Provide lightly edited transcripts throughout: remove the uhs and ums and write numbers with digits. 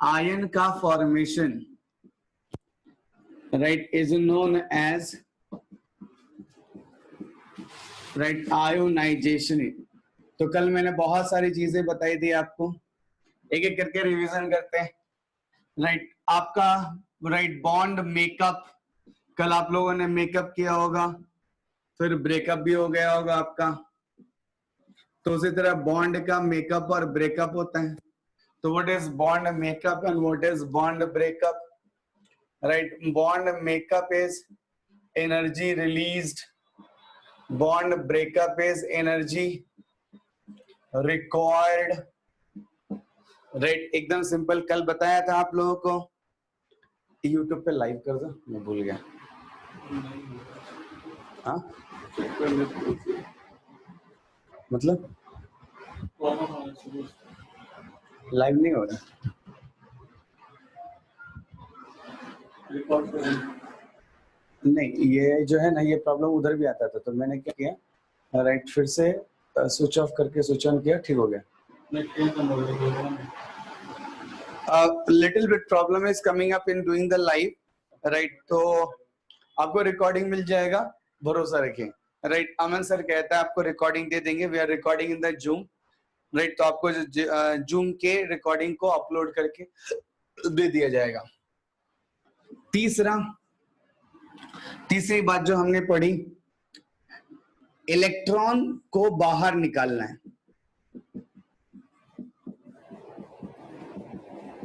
Ion का formation right is known as right ionization. तो कल मैंने बहुत सारी चीजें बताई थी आपको, एक एक करके रिवीजन करते हैं। राइट आपका राइट बॉन्ड मेकअप, कल आप लोगों ने मेकअप किया होगा, फिर ब्रेकअप भी हो गया होगा आपका। तो उसी तरह बॉन्ड का मेकअप और ब्रेकअप होता है। तो what is bond makeup and what is bond breakup? Right bond makeup is energy released, bond breakup is energy required. Right एकदम सिंपल, कल बताया था आप लोगों को। यूट्यूब पे लाइव कर दो, मैं भूल गया। हाँ मतलब लाइव नहीं हो रहा, नहीं ये जो है ना ये प्रॉब्लम उधर भी आता था, तो मैंने क्या किया राइट फिर से स्विच ऑफ करके स्विच ऑन किया, ठीक हो गया। Little bit problem is coming up in doing the live right, तो आपको रिकॉर्डिंग मिल जाएगा, भरोसा रखें। राइट अमन सर कहता है आपको रिकॉर्डिंग दे देंगे, we are recording in the Zoom. Right तो आपको जूम के रिकॉर्डिंग को अपलोड करके दे दिया जाएगा। तीसरी बात जो हमने पढ़ी, इलेक्ट्रॉन को बाहर निकालना है।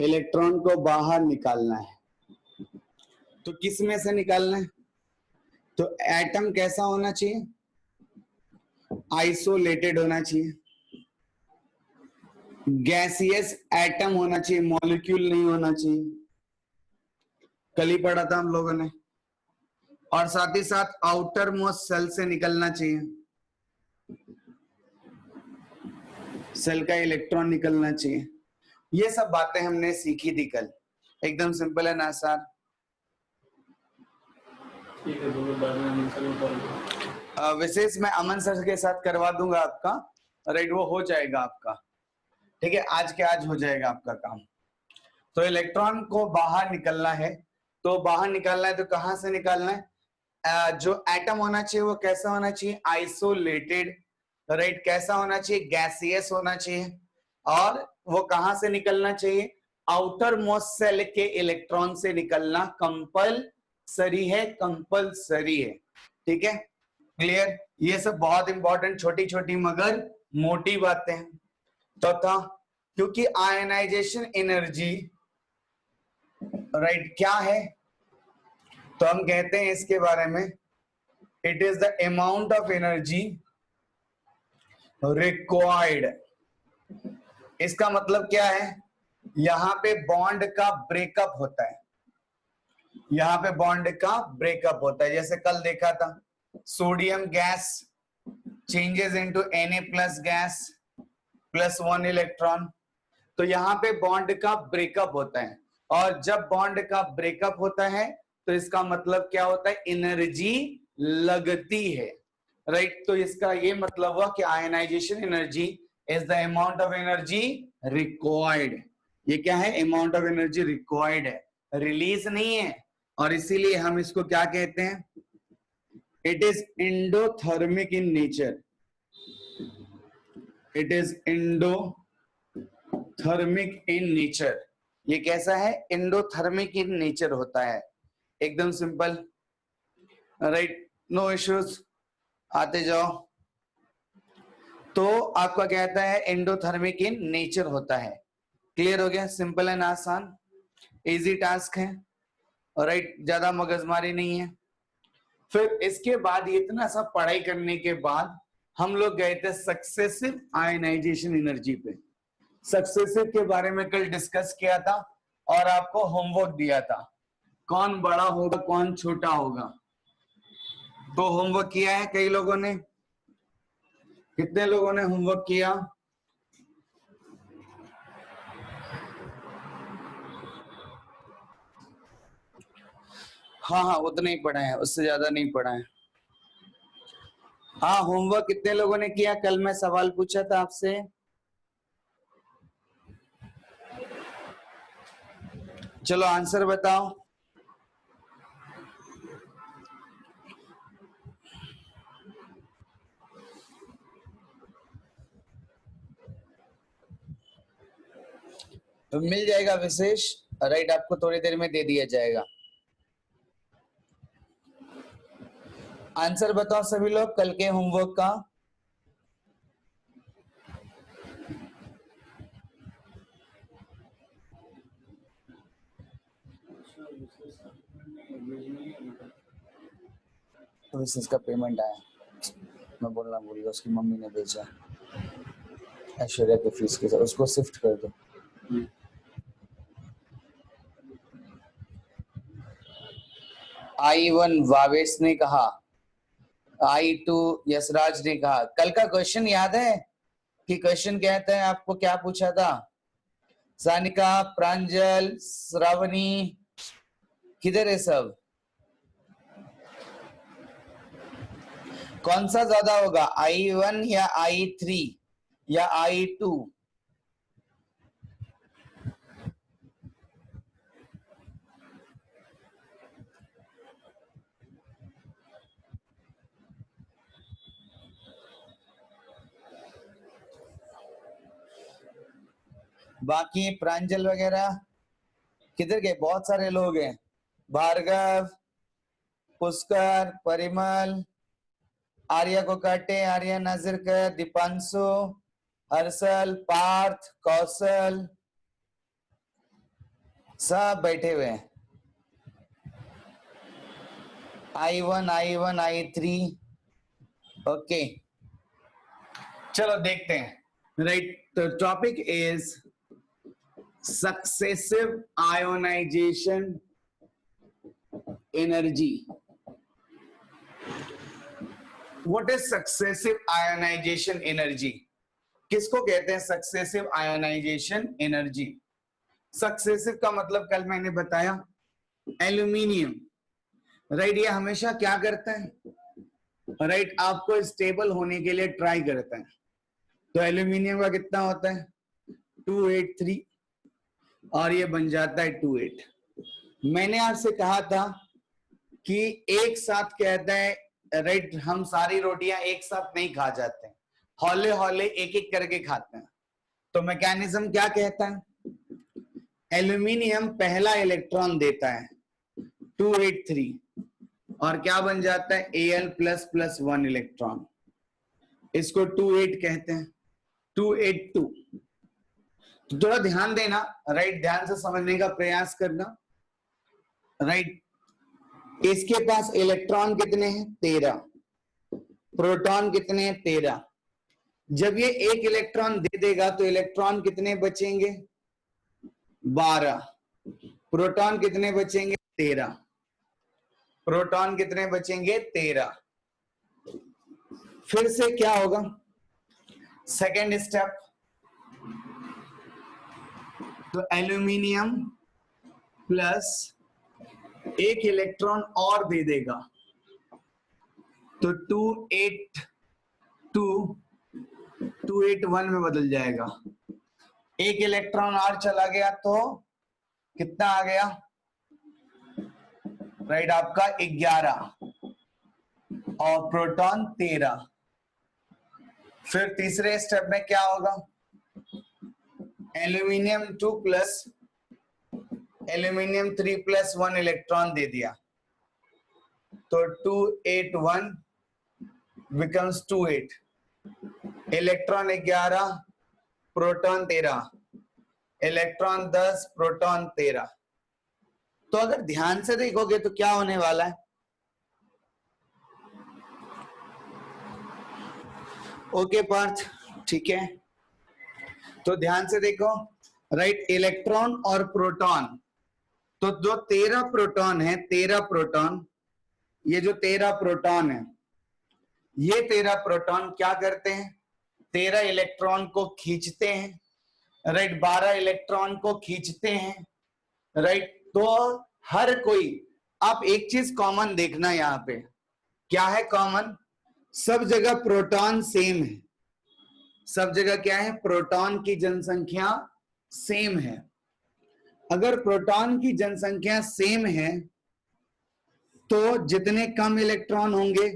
इलेक्ट्रॉन को बाहर निकालना है तो किस में से निकालना है? तो एटम कैसा होना चाहिए? आइसोलेटेड होना चाहिए, गैसियस एटम होना चाहिए, मॉलिक्यूल नहीं होना चाहिए, कल ही पढ़ा था हम लोगों ने। और साथ ही साथ आउटर मोस्ट सेल से निकलना चाहिए, सेल का इलेक्ट्रॉन निकलना चाहिए। ये सब बातें हमने सीखी थी कल, एकदम सिंपल है ना सर? विशेष मैं अमन सर के साथ करवा दूंगा आपका, राइट वो हो जाएगा आपका, ठीक है, आज के आज हो जाएगा आपका काम। तो इलेक्ट्रॉन को बाहर निकलना है, तो बाहर निकालना है तो कहां से निकालना है? जो एटम होना चाहिए वो कैसा होना चाहिए? आइसोलेटेड। राइट कैसा होना चाहिए? गैसियस होना चाहिए। और वो कहां से निकलना चाहिए? आउटर मोस्ट सेल के इलेक्ट्रॉन से निकलना कंपल्सरी है, कंपल्सरी है, ठीक है, क्लियर? ये सब बहुत इंपॉर्टेंट छोटी छोटी मगर मोटी बातें हैं। तो था क्योंकि आयनाइजेशन एनर्जी राइट क्या है, तो हम कहते हैं इसके बारे में it is the amount of energy required. इसका मतलब क्या है? यहां पे बॉन्ड का ब्रेकअप होता है, यहां पे बॉन्ड का ब्रेकअप होता है। जैसे कल देखा था sodium gas changes into Na plus gas plus 1 electron, तो यहाँ पे बॉन्ड का ब्रेकअप होता है। और जब बॉन्ड का ब्रेकअप होता है तो इसका मतलब क्या होता है? एनर्जी लगती है, राइट? तो इसका ये मतलब हुआ कि ionization energy is the amount of energy required. ये क्या है? अमाउंट ऑफ एनर्जी रिक्वायर्ड है, रिलीज नहीं है। और इसीलिए हम इसको क्या कहते हैं? It is endothermic in nature, it is endothermic in nature. ये कैसा है? एंडोथर्मिक इन नेचर होता है, एकदम सिंपल, राइट, नो इश्यूज, आते जाओ। तो आपका कहता है एंडोथर्मिक इन नेचर होता है, क्लियर हो गया? सिंपल एंड आसान, इजी टास्क है, राइट, ज्यादा मगजमारी नहीं है। फिर इसके बाद इतना सब पढ़ाई करने के बाद हम लोग गए थे सक्सेसिव आयनाइजेशन एनर्जी पे। सक्सेसिव के बारे में कल डिस्कस किया था और आपको होमवर्क दिया था, कौन बड़ा होगा कौन छोटा होगा। तो होमवर्क किया है कई लोगों ने? कितने लोगों ने होमवर्क किया? हाँ हाँ उतना ही पढ़ा है, उससे ज्यादा नहीं पढ़ा है। हाँ होमवर्क कितने लोगों ने किया? कल मैं सवाल पूछा था आपसे। चलो आंसर बताओ। तो मिल जाएगा विशेष, राइट, आपको थोड़ी देर में दे दिया जाएगा। आंसर बताओ सभी लोग कल के होमवर्क का। तो विशेष का पेमेंट आया, मैं बोलना भूल गया, उसकी मम्मी ने भेजा ऐश्वर्या के फीस के साथ, उसको शिफ्ट कर दो। I1 भावेश ने कहा, I2 यशराज ने कहा। कल का क्वेश्चन याद है कि क्वेश्चन कहता है आपको क्या पूछा था? सानिका, प्रांजल, श्रावणी, किधर है सब? कौन सा ज्यादा होगा, I1 या I3 या I2? बाकी प्रांजल वगैरह किधर गए? बहुत सारे लोग हैं, भार्गव, पुष्कर, परिमल, आर्या कोकाटे, आर्या नाजिरकर, दीपांशु, हर्षल, पार्थ, कौशल, सब बैठे हुए हैं। I1, I1, I3, okay. चलो देखते हैं, राइट। तो topic is successive ionization energy. What is successive ionization energy? किसको कहते हैं सक्सेसिव आयोनाइजेशन एनर्जी? सक्सेसिव का मतलब कल मैंने बताया, एल्यूमिनियम, राइट, ये हमेशा क्या करता है, राइट, आपको स्टेबल होने के लिए ट्राई करता है। तो एल्यूमिनियम का कितना होता है? 283, और ये बन जाता है 28। मैंने आपसे कहा था कि एक साथ कहता है, राइट, हम सारी रोटियां एक साथ नहीं खा जाते हैं, हौले हौले एक एक करके खाते हैं। तो मैकेनिज्म क्या कहता है? एल्यूमिनियम पहला इलेक्ट्रॉन देता है 283, और क्या बन जाता है? Al++1 electron. इसको 28 कहते हैं, 282। तो थोड़ा ध्यान देना, राइट, ध्यान से समझने का प्रयास करना, राइट। इसके पास इलेक्ट्रॉन कितने हैं? 13। प्रोटॉन कितने हैं? 13। जब ये एक इलेक्ट्रॉन दे देगा तो इलेक्ट्रॉन कितने बचेंगे? 12। प्रोटॉन कितने बचेंगे? 13। प्रोटॉन कितने बचेंगे? 13। फिर से क्या होगा? सेकेंड स्टेप, तो एल्यूमिनियम प्लस एक इलेक्ट्रॉन और दे देगा, तो 281 में बदल जाएगा। एक इलेक्ट्रॉन और चला गया तो कितना आ गया? राइट, आपका 11, और प्रोटॉन 13। फिर तीसरे स्टेप में क्या होगा? एल्यूमिनियम 2 प्लस एल्यूमिनियम 3+1 इलेक्ट्रॉन दे दिया, तो 281 becomes 28। Electron 11, proton 13, electron 10, proton 13। तो अगर ध्यान से देखोगे तो क्या होने वाला है? ओके पार्थ, ठीक है। तो ध्यान से देखो, राइट, इलेक्ट्रॉन और प्रोटॉन, तो जो 13 प्रोटॉन है, 13 प्रोटॉन, ये जो 13 प्रोटॉन है, ये 13 प्रोटॉन क्या करते हैं? 13 इलेक्ट्रॉन को खींचते हैं, राइट, 12 इलेक्ट्रॉन को खींचते हैं, राइट। तो हर कोई, आप एक चीज कॉमन देखना यहां पे, क्या है कॉमन? सब जगह प्रोटॉन सेम है, सब जगह क्या है? प्रोटॉन की जनसंख्या सेम है। अगर प्रोटॉन की जनसंख्या सेम है तो जितने कम इलेक्ट्रॉन होंगे,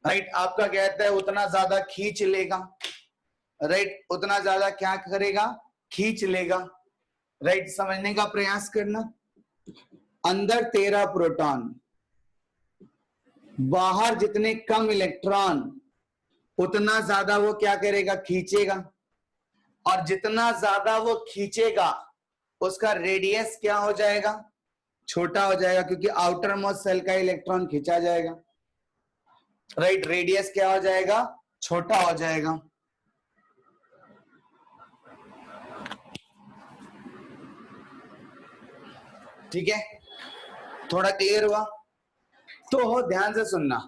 राइट, आपका कहता है उतना ज्यादा खींच लेगा, राइट, उतना ज्यादा क्या करेगा, खींच लेगा, राइट। समझने का प्रयास करना। अंदर 13 प्रोटॉन, बाहर जितने कम इलेक्ट्रॉन उतना ज्यादा वो क्या करेगा, खींचेगा, और जितना ज्यादा वो खींचेगा उसका रेडियस क्या हो जाएगा, छोटा हो जाएगा, क्योंकि आउटर मोस्ट सेल का इलेक्ट्रॉन खींचा जाएगा, राइट। रेडियस क्या हो जाएगा, छोटा हो जाएगा। ठीक है, थोड़ा क्लियर हुआ? तो ध्यान से सुनना,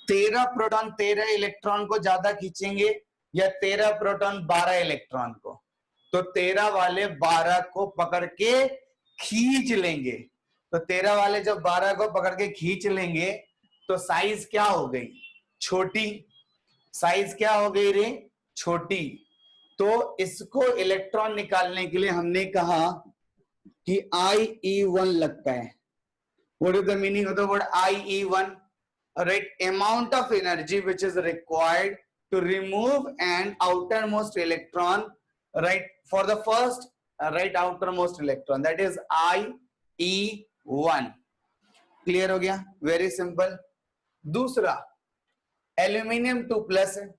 13 प्रोटॉन 13 इलेक्ट्रॉन को ज्यादा खींचेंगे या 13 प्रोटॉन 12 इलेक्ट्रॉन को? तो 13 वाले 12 को पकड़ के खींच लेंगे। तो 13 वाले जब 12 को पकड़ के खींच लेंगे तो साइज क्या हो गई, छोटी। साइज क्या हो गई रे, छोटी। तो इसको इलेक्ट्रॉन निकालने के लिए हमने कहा कि IE1 लगता है। What is the meaning of the word IE1? Right, amount of energy which is required to remove an outermost electron, right, for the first right outermost electron, that is IE1। Clear हो गया, very simple. दूसरा aluminium 2+ है,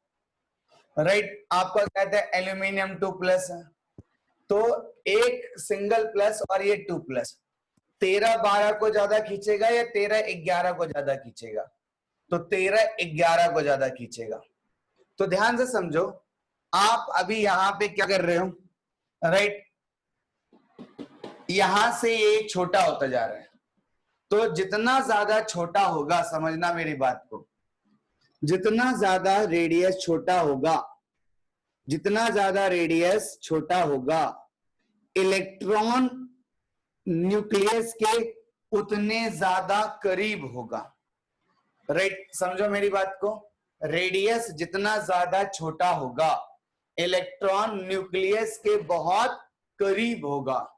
right, आपका कहता है aluminium 2+ है, तो एक सिंगल प्लस और ये 2+, 13-12 को ज्यादा खींचेगा या 13-11 को ज्यादा खींचेगा? तो 13-11 को ज्यादा खींचेगा। तो ध्यान से समझो, आप अभी यहां पे क्या कर रहे हो, राइट, यहां से ये छोटा होता जा रहा है, तो जितना ज्यादा छोटा होगा, समझना मेरी बात को, जितना ज्यादा रेडियस छोटा होगा, जितना ज्यादा रेडियस छोटा होगा, इलेक्ट्रॉन न्यूक्लियस के उतने ज्यादा करीब होगा, राइट। समझो मेरी बात को, रेडियस जितना ज्यादा छोटा होगा, इलेक्ट्रॉन न्यूक्लियस के बहुत करीब होगा,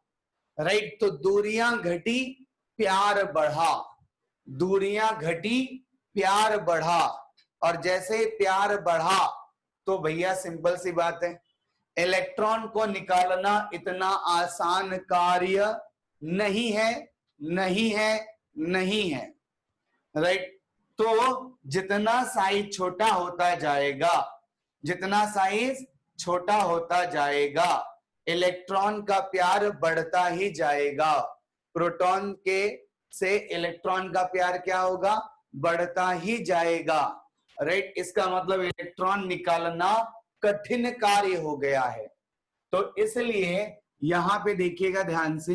राइट। तो दूरियां घटी, प्यार बढ़ा, दूरियां घटी, प्यार बढ़ा, और जैसे प्यार बढ़ा तो भैया सिंपल सी बात है, इलेक्ट्रॉन को निकालना इतना आसान कार्य नहीं है, नहीं है, नहीं है, राइट। तो जितना साइज छोटा होता जाएगा, जितना साइज छोटा होता जाएगा, इलेक्ट्रॉन का प्यार बढ़ता ही जाएगा। प्रोटॉन के से इलेक्ट्रॉन का प्यार क्या होगा, बढ़ता ही जाएगा, राइट। इसका मतलब इलेक्ट्रॉन निकालना कठिन कार्य हो गया है। तो इसलिए यहां पे देखिएगा ध्यान से,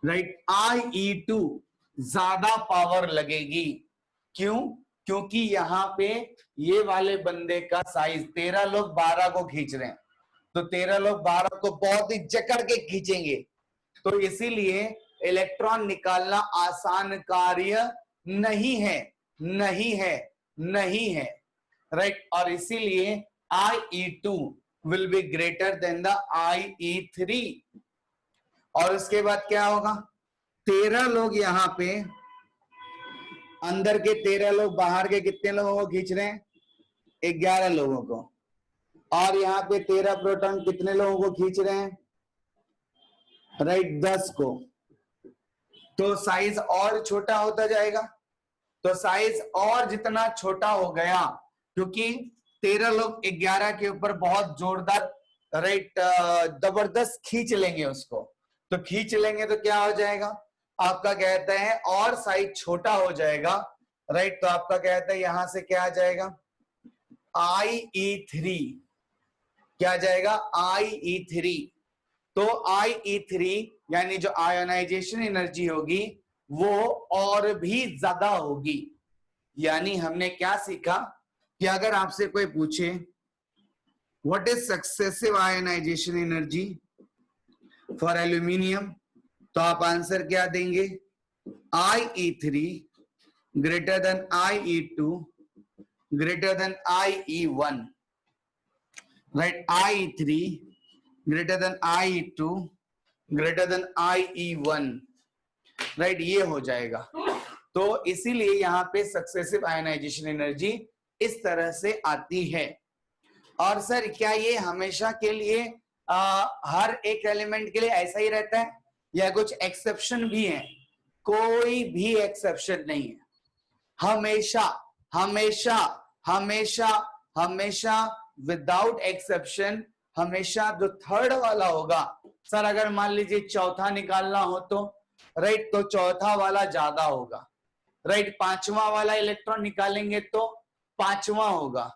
राइट, IE2 ज्यादा पावर लगेगी। क्यों? क्योंकि यहां पे ये वाले बंदे का साइज, 13 लोग 12 को खींच रहे हैं, तो 13 लोग 12 को बहुत ही जकड़ के खींचेंगे, तो इसीलिए इलेक्ट्रॉन निकालना आसान कार्य नहीं है, नहीं है, नहीं है, राइट। और इसीलिए IE2 will be greater than the IE3। और उसके बाद क्या होगा, 13 लोग यहां पे, अंदर के 13 लोग बाहर के कितने लोगों को खींच रहे हैं, 11 लोगों को, और यहाँ पे 13 प्रोटॉन कितने लोगों को खींच रहे हैं, राइट, 10 को। तो साइज और छोटा होता जाएगा। तो साइज और जितना छोटा हो गया, क्योंकि 13 लोग 11 के ऊपर बहुत जोरदार, राइट, जबरदस्त खींच लेंगे उसको, तो खींच लेंगे तो क्या हो जाएगा, आपका कहता है और साइज छोटा हो जाएगा, राइट। तो आपका कहता है यहां से क्या आ जाएगा, IE3, क्या जाएगा, IE3। तो IE3 यानी जो आयोनाइजेशन एनर्जी होगी वो और भी ज्यादा होगी। यानी हमने क्या सीखा कि अगर आपसे कोई पूछे what is successive ionization energy for aluminium, तो आप आंसर क्या देंगे, IE3 greater than IE2 greater than IE1, right. IE3 greater than I2 greater than IE1, right, ये हो जाएगा। तो इसीलिए यहाँ पे सक्सेसिव आयनाइजेशन एनर्जी इस तरह से आती है। और सर क्या ये हमेशा के लिए हर एक एलिमेंट के लिए ऐसा ही रहता है या कुछ एक्सेप्शन भी है? कोई भी एक्सेप्शन नहीं है। हमेशा हमेशा हमेशा हमेशा विदाउट एक्सेप्शन हमेशा जो थर्ड वाला होगा, सर अगर मान लीजिए चौथा निकालना हो तो राइट, तो चौथा वाला ज्यादा होगा, राइट। पांचवा वाला इलेक्ट्रॉन निकालेंगे तो पांचवा होगा,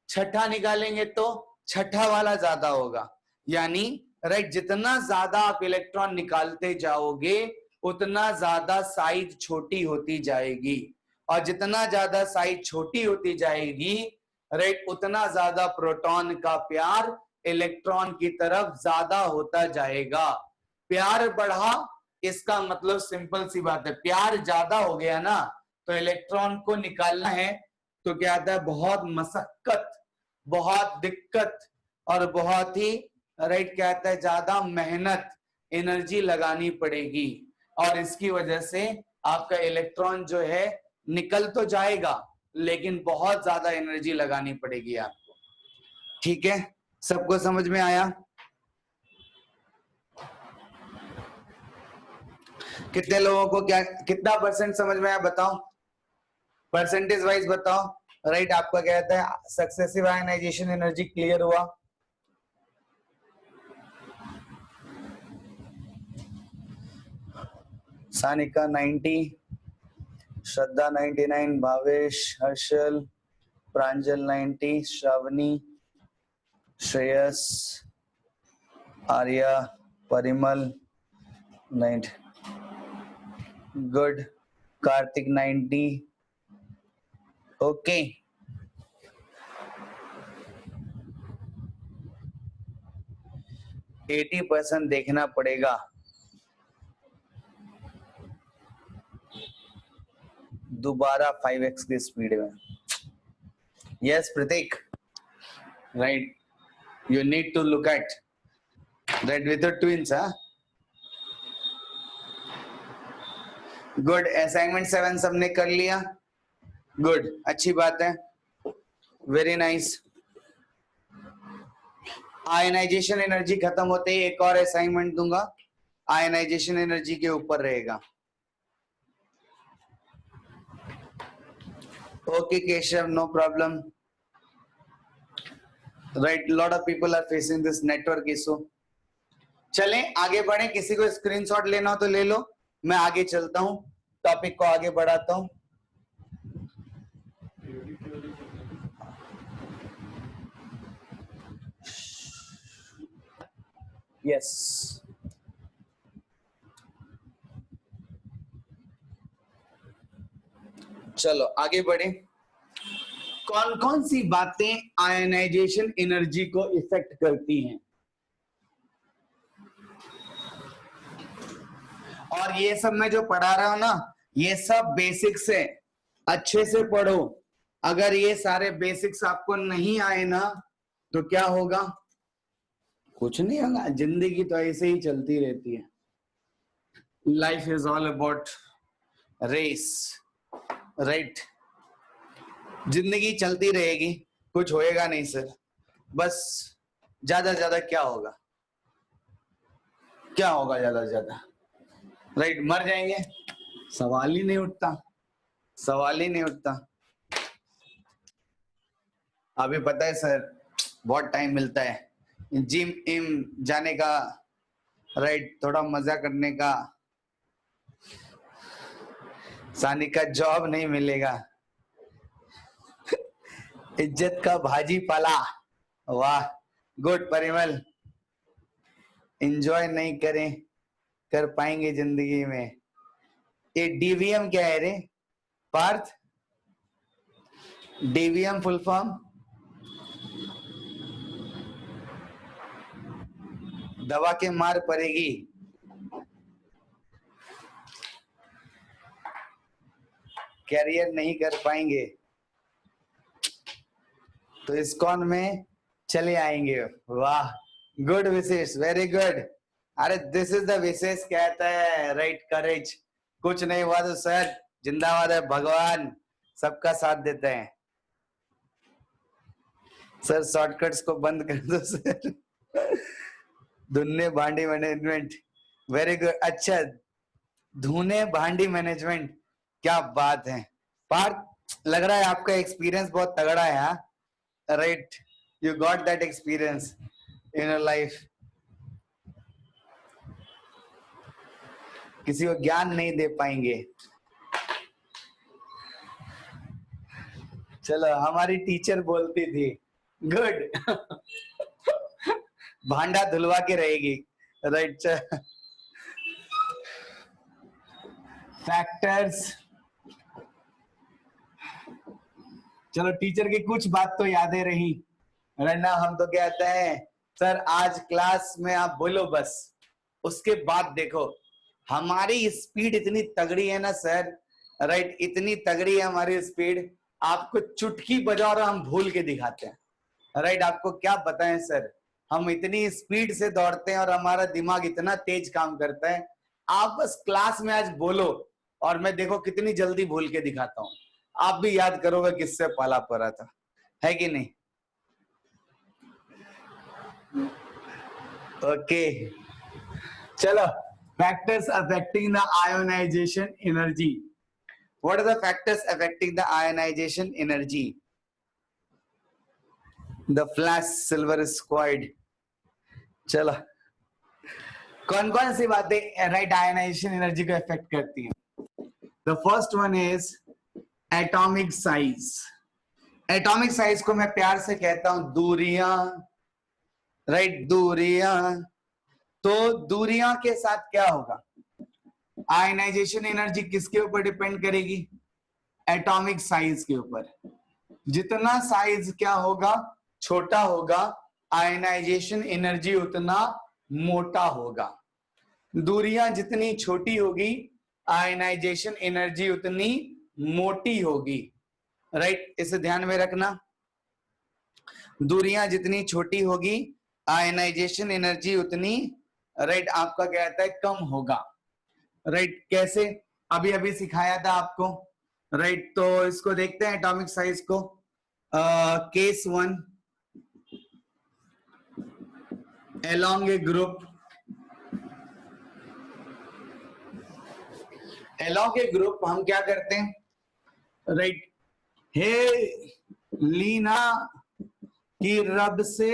छठा निकालेंगे तो छठा वाला ज्यादा होगा। यानी राइट, जितना ज्यादा आप इलेक्ट्रॉन निकालते जाओगे उतना ज्यादा साइज छोटी होती जाएगी, और जितना ज्यादा साइज छोटी होती जाएगी राइट, उतना ज्यादा प्रोटॉन का प्यार इलेक्ट्रॉन की तरफ ज्यादा होता जाएगा। प्यार बढ़ा इसका मतलब सिंपल सी बात है, प्यार ज्यादा हो गया ना तो इलेक्ट्रॉन को निकालना है तो क्या आता है, बहुत मशक्कत, बहुत दिक्कत और बहुत ही राइट क्या आता है, ज्यादा मेहनत, एनर्जी लगानी पड़ेगी। और इसकी वजह से आपका इलेक्ट्रॉन जो है निकल तो जाएगा लेकिन बहुत ज्यादा एनर्जी लगानी पड़ेगी आपको। ठीक है, सबको समझ में आया? कितने लोगों को क्या कितना परसेंट समझ में आया बताओ, परसेंटेज वाइज बताओ। राइट, आपका क्या कहता है, सक्सेसिव आयनाइजेशन एनर्जी क्लियर हुआ? Sanika 90, Shraddha 99, Bhavesh, Harshal, Pranjal 90, Shravani, Shreyas, Arya, Parimal 90, good, Kartik 90, okay. Okay. 80% देखना पड़ेगा, दोबारा 5x की स्पीड में। Yes Pratik, right, you need to look at that with the twins. Good, assignment 7 सबने कर लिया? गुड, अच्छी बात है, वेरी नाइस। आयनाइजेशन एनर्जी खत्म होते ही एक और असाइनमेंट दूंगा, आयनाइजेशन एनर्जी के ऊपर रहेगा। Okay Keshav, no problem, right, lot of people are facing this network issue. चलें आगे बढ़े, किसी को स्क्रीनशॉट लेना हो तो ले लो, मैं आगे चलता हूं, टॉपिक को आगे बढ़ाता हूं। यस, चलो आगे बढ़े। कौन कौन सी बातें आयनाइजेशन एनर्जी को इफेक्ट करती हैं? और ये सब मैं जो पढ़ा रहा हूं ना, ये सब बेसिक्स है, अच्छे से पढ़ो। अगर ये सारे बेसिक्स आपको नहीं आए ना तो क्या होगा, कुछ नहीं होगा, जिंदगी तो ऐसे ही चलती रहती है। Life is all about race, right, जिंदगी चलती रहेगी, कुछ होएगा नहीं सर, बस ज्यादा ज्यादा क्या होगा, क्या होगा ज्यादा ज्यादा, राइट, मर जाएंगे, सवाल ही नहीं उठता, सवाल ही नहीं उठता। अभी पता है सर, बहुत टाइम मिलता है जिम इम जाने का, राइट, थोड़ा मजा करने का, सानी का जॉब नहीं मिलेगा, इज्जत का भाजी पाला, वाह, गुड परिमल, एंजॉय नहीं करें कर पाएंगे जिंदगी में। ये डीवीएम क्या है रे पार्थ, डीवीएम फुल फॉर्म, दवा के मार पड़ेगी, कैरियर नहीं कर पाएंगे तो इस्कॉन में चले आएंगे, वाह गुड विशेष, वेरी गुड। अरे दिस इज द विशेष कहता है, राइट, करेज। कुछ नहीं हुआ तो सर जिंदाबाद है, भगवान सबका साथ देते हैं। सर शॉर्टकट्स को बंद कर दो सर। धुने भांडी मैनेजमेंट, वेरी गुड। अच्छा, धुने भांडी मैनेजमेंट, क्या बात है पार्थ। लग रहा है आपका एक्सपीरियंस बहुत तगड़ा है। हाँ, right, you got that experience in your life. किसी को ज्ञान नहीं दे पाएंगे। चलो, हमारी टीचर बोलती थी, गुड। भांडा धुलवा के रहेगी, राइट। फैक्टर्स, चलो टीचर की कुछ बात तो यादें रही, रन्ना। हम तो कहते हैं सर आज क्लास में आप बोलो बस, उसके बाद देखो हमारी स्पीड इतनी तगड़ी है ना सर, राइट, इतनी तगड़ी है हमारी स्पीड, आपको चुटकी बजाओ और हम भूल के दिखाते हैं, राइट। आपको क्या बताएं सर, हम इतनी स्पीड से दौड़ते हैं और हमारा दिमाग इतना तेज काम करता है। आप बस क्लास में आज बोलो और मैं देखो कितनी जल्दी भूल के दिखाता हूँ। आप भी याद करोगे किससे पाला पड़ा था, है कि नहीं? ओके, चलो, factors affecting the ionization energy. What are the factors affecting the ionization energy? The flash silver squad. चलो, कौन कौन सी बातें राइट आयोनाइजेशन एनर्जी को इफेक्ट करती हैं? The first one is atomic size. Atomic size को मैं प्यार से कहता हूं दूरियां, राइट, दूरियां। तो दूरियां के साथ क्या होगा? आयोनाइजेशन एनर्जी किसके ऊपर डिपेंड करेगी? एटॉमिक साइज के ऊपर। जितना साइज क्या होगा, छोटा होगा, आयोनाइजेशन एनर्जी उतना मोटा होगा। दूरियां जितनी छोटी होगी, आयोनाइजेशन एनर्जी उतनी मोटी होगी, राइट। इसे ध्यान में रखना, दूरियां जितनी छोटी होगी, आयोनाइजेशन एनर्जी उतनी, राइट, आपका क्या कहता है, कम होगा, राइट। कैसे? अभी अभी सिखाया था आपको, राइट। तो इसको देखते हैं एटॉमिक साइज को। Case 1, along a group, along a group हम क्या करते हैं, राइट। हे लीना की रब से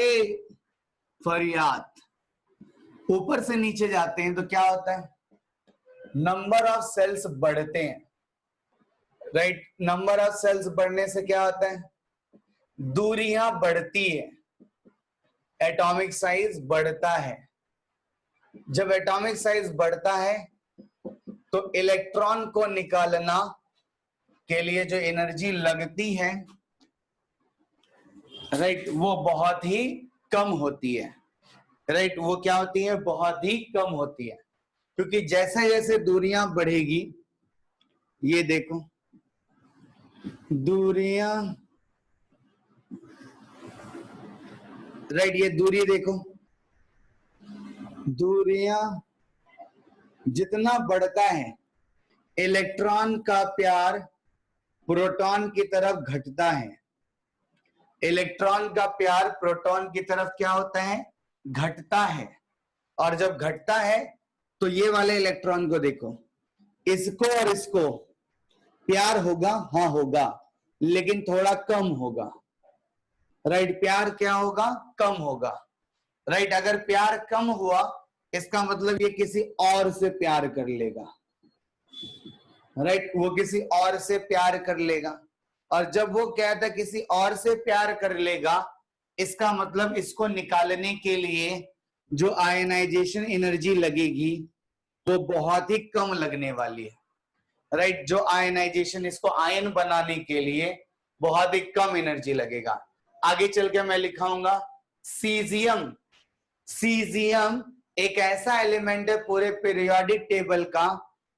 फरियाद, ऊपर से नीचे जाते हैं तो क्या होता है, नंबर ऑफ सेल्स बढ़ते हैं, राइट। नंबर ऑफ सेल्स बढ़ने से क्या होता है, दूरियां बढ़ती है, एटॉमिक साइज बढ़ता है। जब एटॉमिक साइज बढ़ता है तो इलेक्ट्रॉन को निकालना के लिए जो एनर्जी लगती है, राइट, वो बहुत ही कम होती है, राइट। वो क्या होती है, बहुत ही कम होती है, क्योंकि जैसे जैसे दूरियां बढ़ेगी, ये देखो दूरियां, राइट, ये दूरी देखो, दूरियां जितना बढ़ता है, इलेक्ट्रॉन का प्यार प्रोटॉन की तरफ घटता है, इलेक्ट्रॉन का प्यार प्रोटॉन की तरफ क्या होता है, घटता है। और जब घटता है तो ये वाले इलेक्ट्रॉन को देखो, इसको और इसको प्यार होगा, हाँ होगा, लेकिन थोड़ा कम होगा, राइट। प्यार क्या होगा, कम होगा, राइट। अगर प्यार कम हुआ इसका मतलब ये किसी और से प्यार कर लेगा, राइट, वो किसी और से प्यार कर लेगा। और जब वो कहता है किसी और से प्यार कर लेगा, इसका मतलब इसको निकालने के लिए जो आयनाइजेशन एनर्जी लगेगी वो बहुत ही कम लगने वाली है, राइट। जो आयनाइजेशन, इसको आयन बनाने के लिए बहुत ही कम एनर्जी लगेगा। आगे चल के मैं लिखाऊंगा सीजियम। सीजियम एक ऐसा एलिमेंट है पूरे पीरियोडिक टेबल का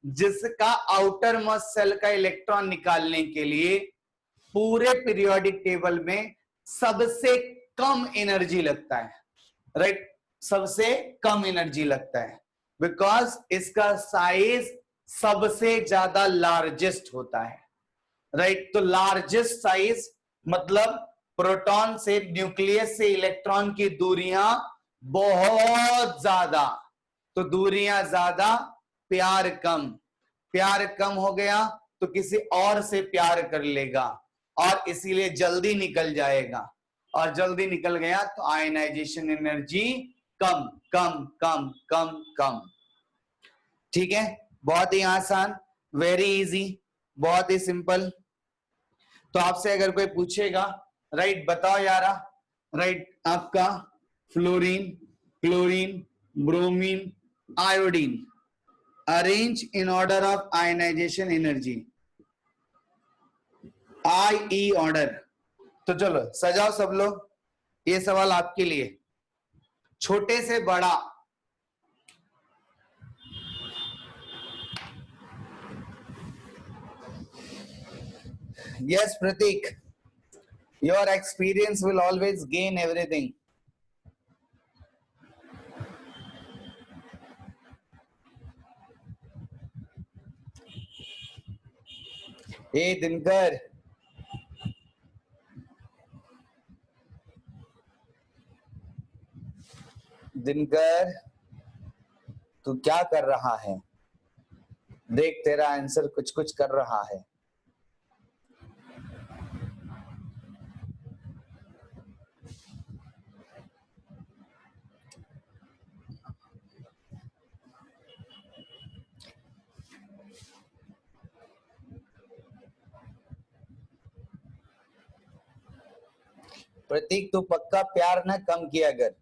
जिसका आउटर मोस्ट सेल का इलेक्ट्रॉन निकालने के लिए पूरे पीरियोडिक टेबल में सबसे कम एनर्जी लगता है, राइट। सबसे कम एनर्जी लगता है, बिकॉज इसका साइज सबसे ज्यादा लार्जेस्ट होता है, राइट। तो लार्जेस्ट साइज मतलब प्रोटॉन से, न्यूक्लियस से इलेक्ट्रॉन की दूरियां बहुत ज्यादा, तो दूरियां ज्यादा, प्यार कम। प्यार कम हो गया तो किसी और से प्यार कर लेगा और इसीलिए जल्दी निकल जाएगा, और जल्दी निकल गया तो आयनाइजेशन एनर्जी कम कम कम कम कम। ठीक है, बहुत ही आसान, वेरी इजी, बहुत ही सिंपल। तो आपसे अगर कोई पूछेगा, राइट बताओ यारा, राइट आपका fluorine, chlorine, bromine, iodine, arrange in order of ionization energy, IE order. तो चलो सजाओ सब लोग, ये सवाल आपके लिए, छोटे से बड़ा। Yes, Pratik, your experience will always gain everything. Hey Dinkar, Dinkar तू क्या कर रहा है? देख तेरा आंसर कुछ कुछ कर रहा है। प्रतीक तू पक्का प्यार ना कम किया कर,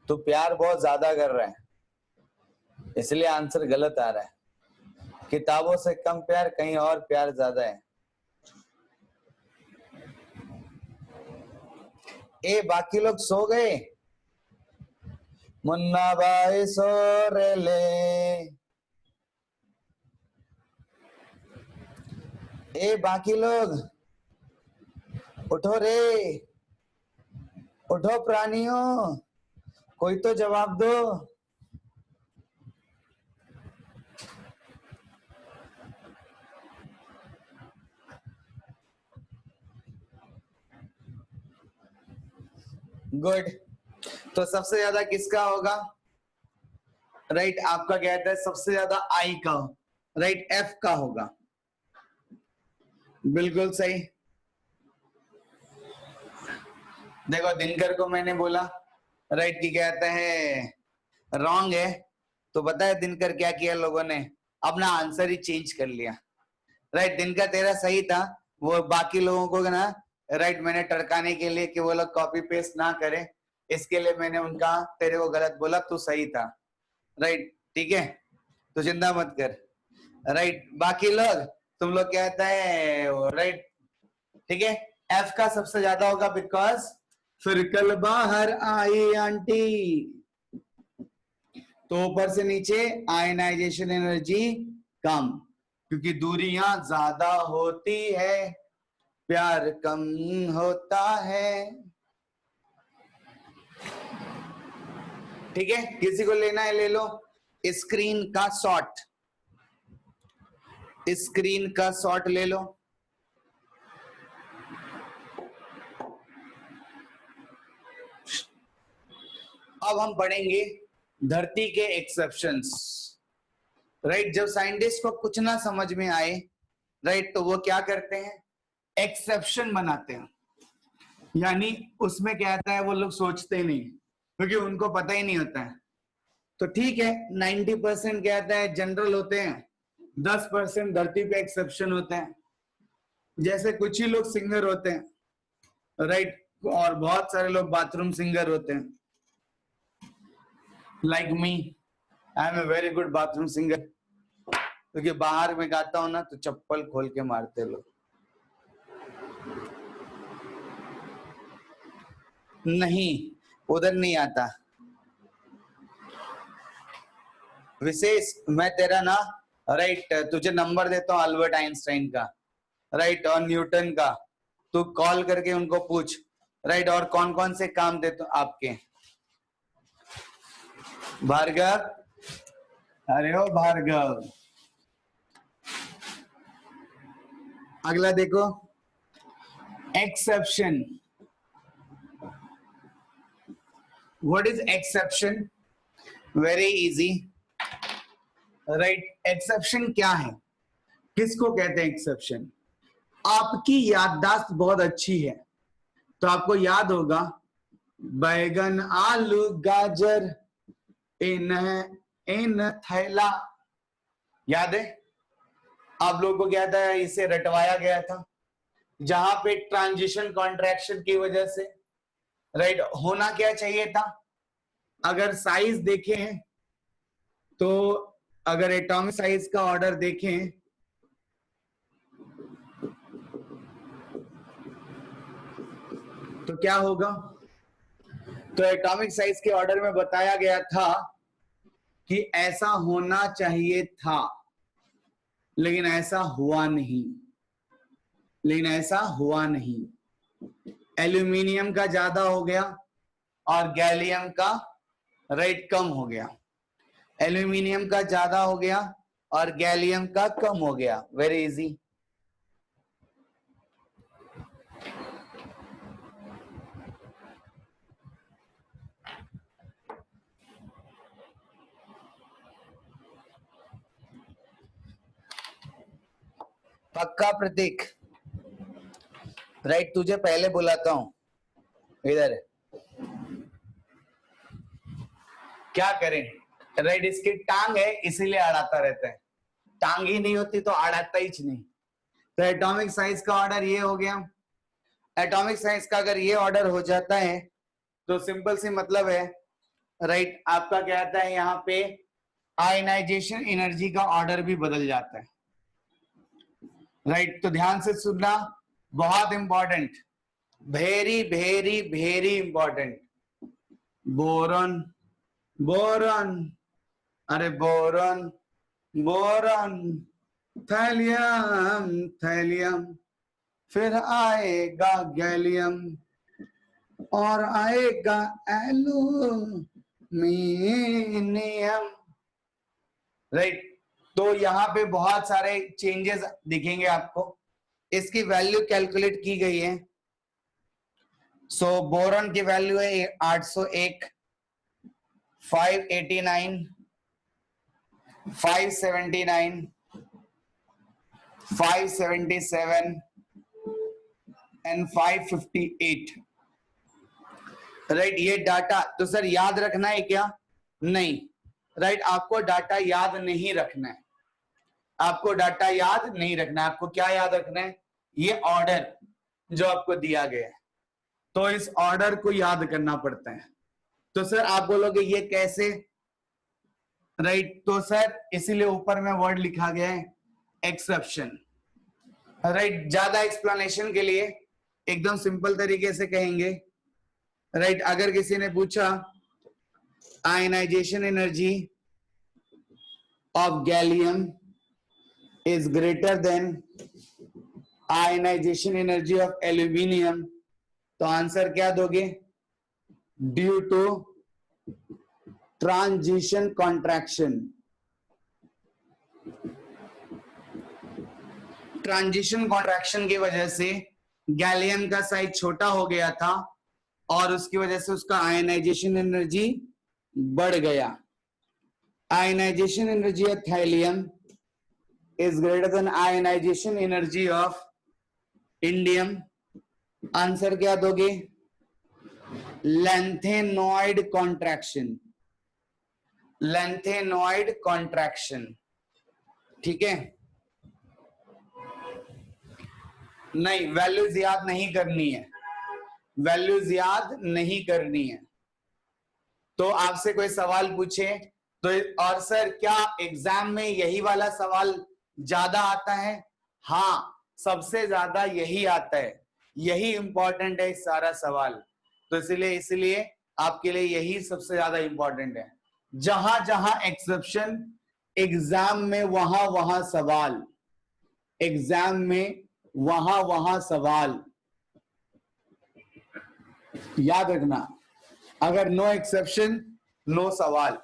तू प्यार बहुत ज्यादा कर रहा है, इसलिए आंसर गलत आ रहा है। किताबों से कम प्यार, कहीं और प्यार ज्यादा है। ए बाकी लोग सो गए? मुन्ना भाई सो रेले, ए बाकी लोग उठो रे, उठो प्राणियों, कोई तो जवाब दो। गुड, तो सबसे ज्यादा किसका होगा? राइट आपका कहता है सबसे ज्यादा आई का, राइट एफ का होगा, बिल्कुल सही। देखो दिनकर को मैंने बोला राइट की कहते हैं रॉन्ग है, तो पता है दिनकर क्या किया लोगों ने? अपना आंसर ही चेंज कर लिया। राइट दिनकर तेरा सही था, वो बाकी लोगों को ना राइट मैंने टरकाने के लिए कि वो लोग कॉपी पेस्ट ना करें, इसके लिए मैंने उनका तेरे को गलत बोला, तू सही था। राइट ठीक है, तो चिंता मत कर। राइट बाकी लोग तुम लोग कहते हैं राइट ठीक है, एफ का सबसे ज्यादा होगा बिकॉज फिर कल बाहर आई आंटी, तो ऊपर से नीचे आयनाइजेशन एनर्जी कम, क्योंकि दूरियां ज्यादा होती है, प्यार कम होता है। ठीक है, किसी को लेना है ले लो। स्क्रीन का शॉट, स्क्रीन का शॉट ले लो। अब हम पढ़ेंगे धरती के एक्सेप्शंस। राइट जब साइंटिस्ट को कुछ ना समझ में आए राइट तो वो क्या करते हैं? एक्सेप्शन बनाते हैं, यानी उसमें क्या आता है वो लोग सोचते नहीं, क्योंकि उनको पता ही नहीं होता है। तो ठीक है 90% क्या आता है जनरल होते हैं, 10% धरती पे एक्सेप्शन होते हैं। जैसे कुछ ही लोग सिंगर होते हैं राइट, और बहुत सारे लोग बाथरूम सिंगर होते हैं। Like me, I am a very good bathroom singer, क्योंकि बाहर में गाता हूं ना तो चप्पल खोल के मारते लोग। नहीं उधर नहीं आता। विशेष मैं तेरा ना राइट तुझे नंबर देता हूँ अल्बर्ट आइंस्टाइन का राइट और न्यूटन का, तू कॉल करके उनको पूछ राइट और कौन कौन से काम देते आपके। भार्गव, अरे ओ भार्गव। अगला देखो, exception. What is exception? Very easy, right. Exception क्या है, किसको कहते हैं एक्सेप्शन? आपकी याददाश्त बहुत अच्छी है तो आपको याद होगा बैगन आलू गाजर इन इन थैला, याद है? आप लोगों को क्या था, इसे रटवाया गया था जहां पे ट्रांजिशन कॉन्ट्रैक्शन की वजह से, राइट, होना क्या चाहिए था? अगर साइज देखें तो अगर एटॉमिक साइज का ऑर्डर देखें तो क्या होगा? तो एटॉमिक साइज के ऑर्डर में बताया गया था कि ऐसा होना चाहिए था, लेकिन ऐसा हुआ नहीं, लेकिन ऐसा हुआ नहीं। एल्यूमिनियम का ज्यादा हो गया और गैलियम का, राइट, कम हो गया। एल्यूमिनियम का ज्यादा हो गया और गैलियम का कम हो गया। Very easy. पक्का प्रतीक? राइट, तुझे पहले बुलाता हूं, इधर। क्या करें, राइट, इसकी टांग है इसीलिए अड़ाता रहता है, टांग ही नहीं होती तो अड़ाता ही नहीं। तो एटॉमिक साइज का ऑर्डर ये हो गया। एटॉमिक साइज का अगर ये ऑर्डर हो जाता है तो सिंपल सी मतलब है, राइट, आपका क्या आता है यहाँ पे, आयनाइजेशन एनर्जी का ऑर्डर भी बदल जाता है, राइट। तो ध्यान से सुनना, बहुत important, very very very important. Boron, boron, अरे बोरॉन, बोरॉन, थैलियम, थैलियम, फिर आएगा गैलियम और आएगा एल्यूमिनियम, राइट। तो यहाँ पे बहुत सारे चेंजेस दिखेंगे आपको। इसकी वैल्यू कैलकुलेट की गई है। सो बोरॉन की वैल्यू है 801, 589, 579, 577 एंड 558, राइट। ये डाटा तो सर याद रखना है क्या? नहीं, राइट, आपको डाटा याद नहीं रखना है, आपको डाटा याद नहीं रखना है। आपको क्या याद रखना है? ये ऑर्डर जो आपको दिया गया है, तो इस ऑर्डर को याद करना पड़ता है। तो सर आप बोलोगे ये कैसे, राइट, तो सर इसीलिए ऊपर में वर्ड लिखा गया है एक्सेप्शन, राइट। ज्यादा एक्सप्लेनेशन के लिए एकदम सिंपल तरीके से कहेंगे, राइट। अगर किसी ने पूछा ionization energy of gallium is greater than ionization energy of aluminium, तो आंसर क्या दोगे? Due to transition contraction. Transition contraction की वजह से गैलियम का साइज छोटा हो गया था और उसकी वजह से उसका आयनाइजेशन एनर्जी बढ़ गया। Ionization energy of thallium is greater than ionization energy of indium, answer क्या दोगे? लैंथेनॉइड कॉन्ट्रैक्शन, लैंथेनॉइड कॉन्ट्रैक्शन, ठीक है। नहीं, वैल्यूज याद नहीं करनी है, वैल्यूज याद नहीं करनी है। तो आपसे कोई सवाल पूछे तो, और सर क्या एग्जाम में यही वाला सवाल ज्यादा आता है? हाँ, सबसे ज्यादा यही आता है, यही इंपॉर्टेंट है सारा सवाल। तो इसलिए आपके लिए यही सबसे ज्यादा इंपॉर्टेंट है। जहां जहां एक्सेप्शन, एग्जाम में वहां वहां सवाल, एग्जाम में वहां वहां सवाल, याद रखना। अगर नो एक्सेप्शन नो सवाल।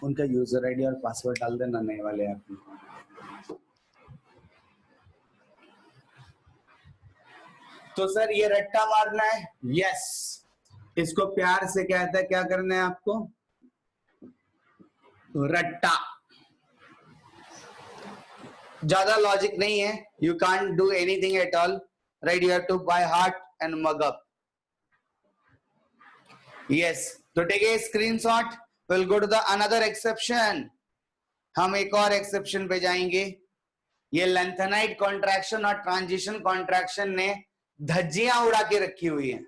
उनका यूजर आईडी और पासवर्ड डाल देना नए वाले ऐप में। तो सर ये रट्टा मारना है, यस। इसको प्यार से कहते हैं, क्या करना है आपको, रट्टा। ज्यादा लॉजिक नहीं है, you can't do anything at all, right, you have to by heart and mug up, yes. तो take a screenshot, will go to the another exception. हम एक और एक्सेप्शन पे जाएंगे। ये लेंथेनाइट कॉन्ट्रैक्शन और ट्रांजिशन कॉन्ट्रैक्शन ने धज्जियां उड़ा के रखी हुई है,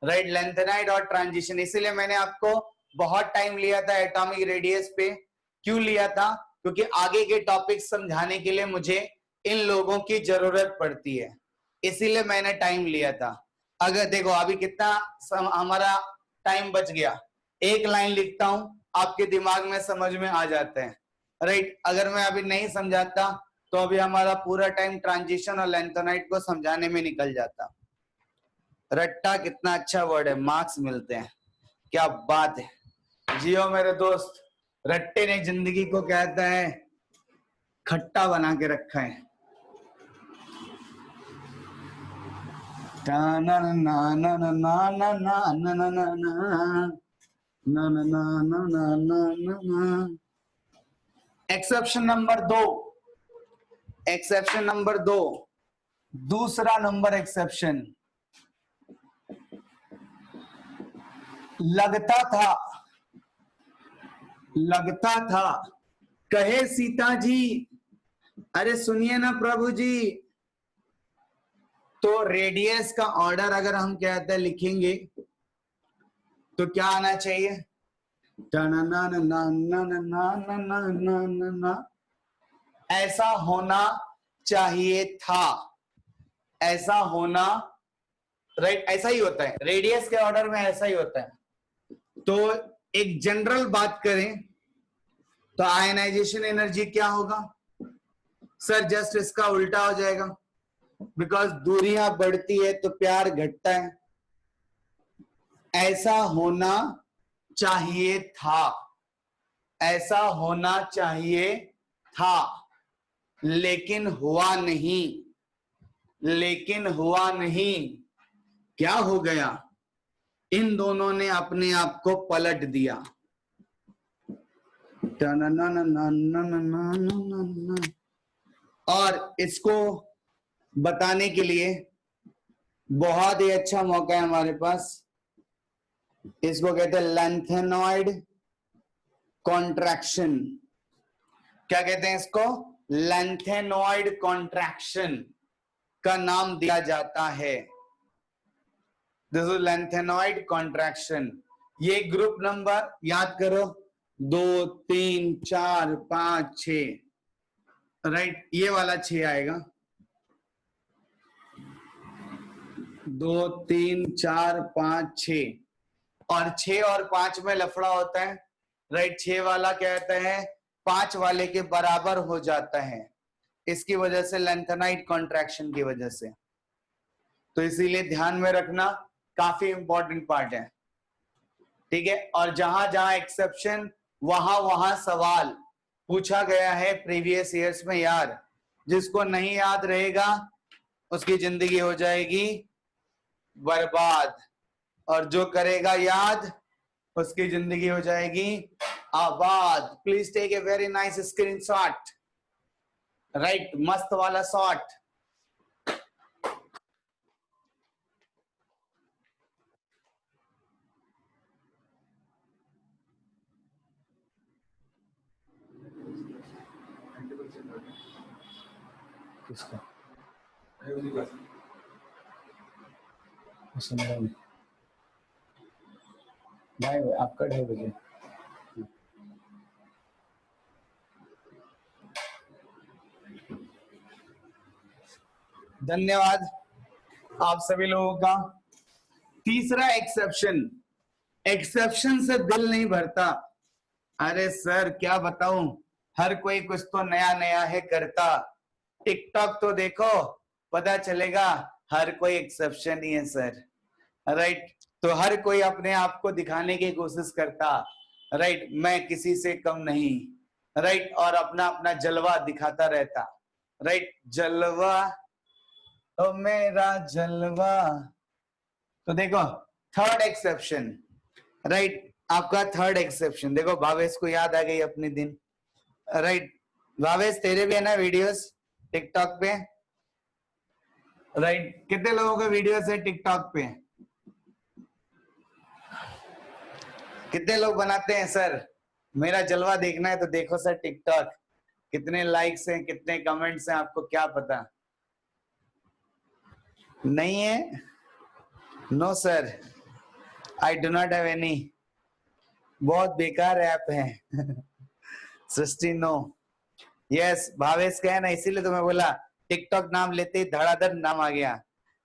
राइट, लेंथेनाइट और ट्रांजिशन। इसीलिए मैंने आपको बहुत टाइम लिया था एटॉमिक रेडियस पे। क्यों लिया था? क्योंकि आगे के टॉपिक समझाने के लिए मुझे इन लोगों की जरूरत पड़ती है, इसीलिए मैंने टाइम लिया था। अगर देखो अभी कितना हमारा टाइम बच गया, एक लाइन लिखता हूं, आपके दिमाग में समझ में आ जाते हैं, राइट। अगर मैं अभी नहीं समझाता तो अभी हमारा पूरा टाइम ट्रांजिशन और लेंथेनाइट को समझाने में निकल जाता। रट्टा कितना अच्छा वर्ड है, मार्क्स मिलते हैं, क्या बात है। जियो मेरे दोस्त, रट्टे ने जिंदगी को कहता है खट्टा बना के रखा है। ना ना ना ना ना ना ना ना ना ना ना ना ना ना ना। एक्सेप्शन नंबर 2, एक्सेप्शन नंबर 2, दूसरा नंबर एक्सेप्शन। लगता था कहे सीता जी, अरे सुनिए ना प्रभु जी। तो रेडियस का ऑर्डर अगर हम कहते हैं लिखेंगे तो क्या आना चाहिए, ऐसा होना चाहिए था, ऐसा होना, राइट, ऐसा ही होता है रेडियस के ऑर्डर में, ऐसा ही होता है। तो एक जनरल बात करें तो आयनाइजेशन एनर्जी क्या होगा सर, जस्ट इसका उल्टा हो जाएगा, बिकॉज दूरियां बढ़ती है तो प्यार घटता है। ऐसा होना चाहिए था, ऐसा होना चाहिए था, लेकिन हुआ नहीं, लेकिन हुआ नहीं। क्या हो गया, इन दोनों ने अपने आप को पलट दिया। और इसको बताने के लिए बहुत ही अच्छा मौका है हमारे पास, इसको कहते हैं लेंथेनॉइड कॉन्ट्रैक्शन। क्या कहते हैं इसको, लेंथेनॉइड कॉन्ट्रैक्शन का नाम दिया जाता है। This is lanthanoid contraction. ये ग्रुप नंबर याद करो, 2 3 4 5 6, राइट, ये वाला 6 आएगा, 2 3 4 5 6, और 6 और 5 में लफड़ा होता है, राइट। 6 वाला कहते हैं 5 वाले के बराबर हो जाता है, इसकी वजह से लेंथेनाइट कॉन्ट्रैक्शन की वजह से। तो इसीलिए ध्यान में रखना, काफी इंपॉर्टेंट पार्ट है, ठीक है। और जहां जहां एक्सेप्शन, वहां वहां सवाल पूछा गया है प्रीवियस ईयर्स में यार। जिसको नहीं याद रहेगा उसकी जिंदगी हो जाएगी बर्बाद, और जो करेगा याद उसकी जिंदगी हो जाएगी आबाद। Please take a very nice screenshot, right, मस्त वाला शॉट। किसका भाई, आपका 2:30 बजे। धन्यवाद आप सभी लोगों का। तीसरा एक्सेप्शन, एक्सेप्शन से दिल नहीं भरता। अरे सर क्या बताऊं, हर कोई कुछ तो नया नया है करता। टिकटॉक तो देखो, पता चलेगा हर कोई एक्सेप्शन ही है सर, राइट। तो हर कोई अपने आप को दिखाने की कोशिश करता, राइट, मैं किसी से कम नहीं, राइट, और अपना अपना जलवा दिखाता रहता, राइट, जलवा तो मेरा जलवा। तो देखो थर्ड एक्सेप्शन, राइट, आपका थर्ड एक्सेप्शन देखो, भावेश को याद आ गई अपने दिन, राइट। भावेश तेरे भी है ना वीडियोस टिकटॉक पे, राइट, कितने लोगों के वीडियोस है टिकटॉक पे? कितने लोग बनाते हैं सर मेरा जलवा देखना है तो देखो सर टिकटॉक, कितने लाइक्स हैं कितने कमेंट्स हैं आपको क्या पता? नहीं है? No sir, I do not have any, बहुत बेकार ऐप है। सृष्टि नो, यस भावेश का है ना, इसीलिए तो मैं बोला टिकटॉक नाम लेते ही धड़ाधड़ नाम आ गया।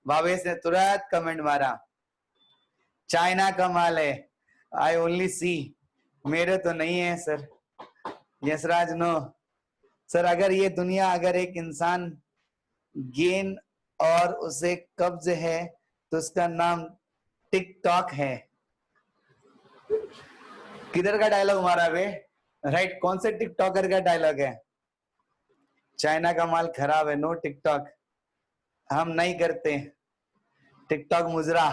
भावेश ने तुरंत कमेंट मारा, चाइना का माल है, आई ओनली सी, मेरे तो नहीं है सर। यशराज नो सर, अगर ये दुनिया, अगर एक इंसान गेन और उसे कब्ज है तो उसका नाम टिकटॉक है। किधर का डायलॉग मारा बे, राइट, कौन से टिकटॉकर का डायलॉग है? चाइना का माल खराब है, नो टिकटॉक, हम नहीं करते टिकटॉक मुजरा।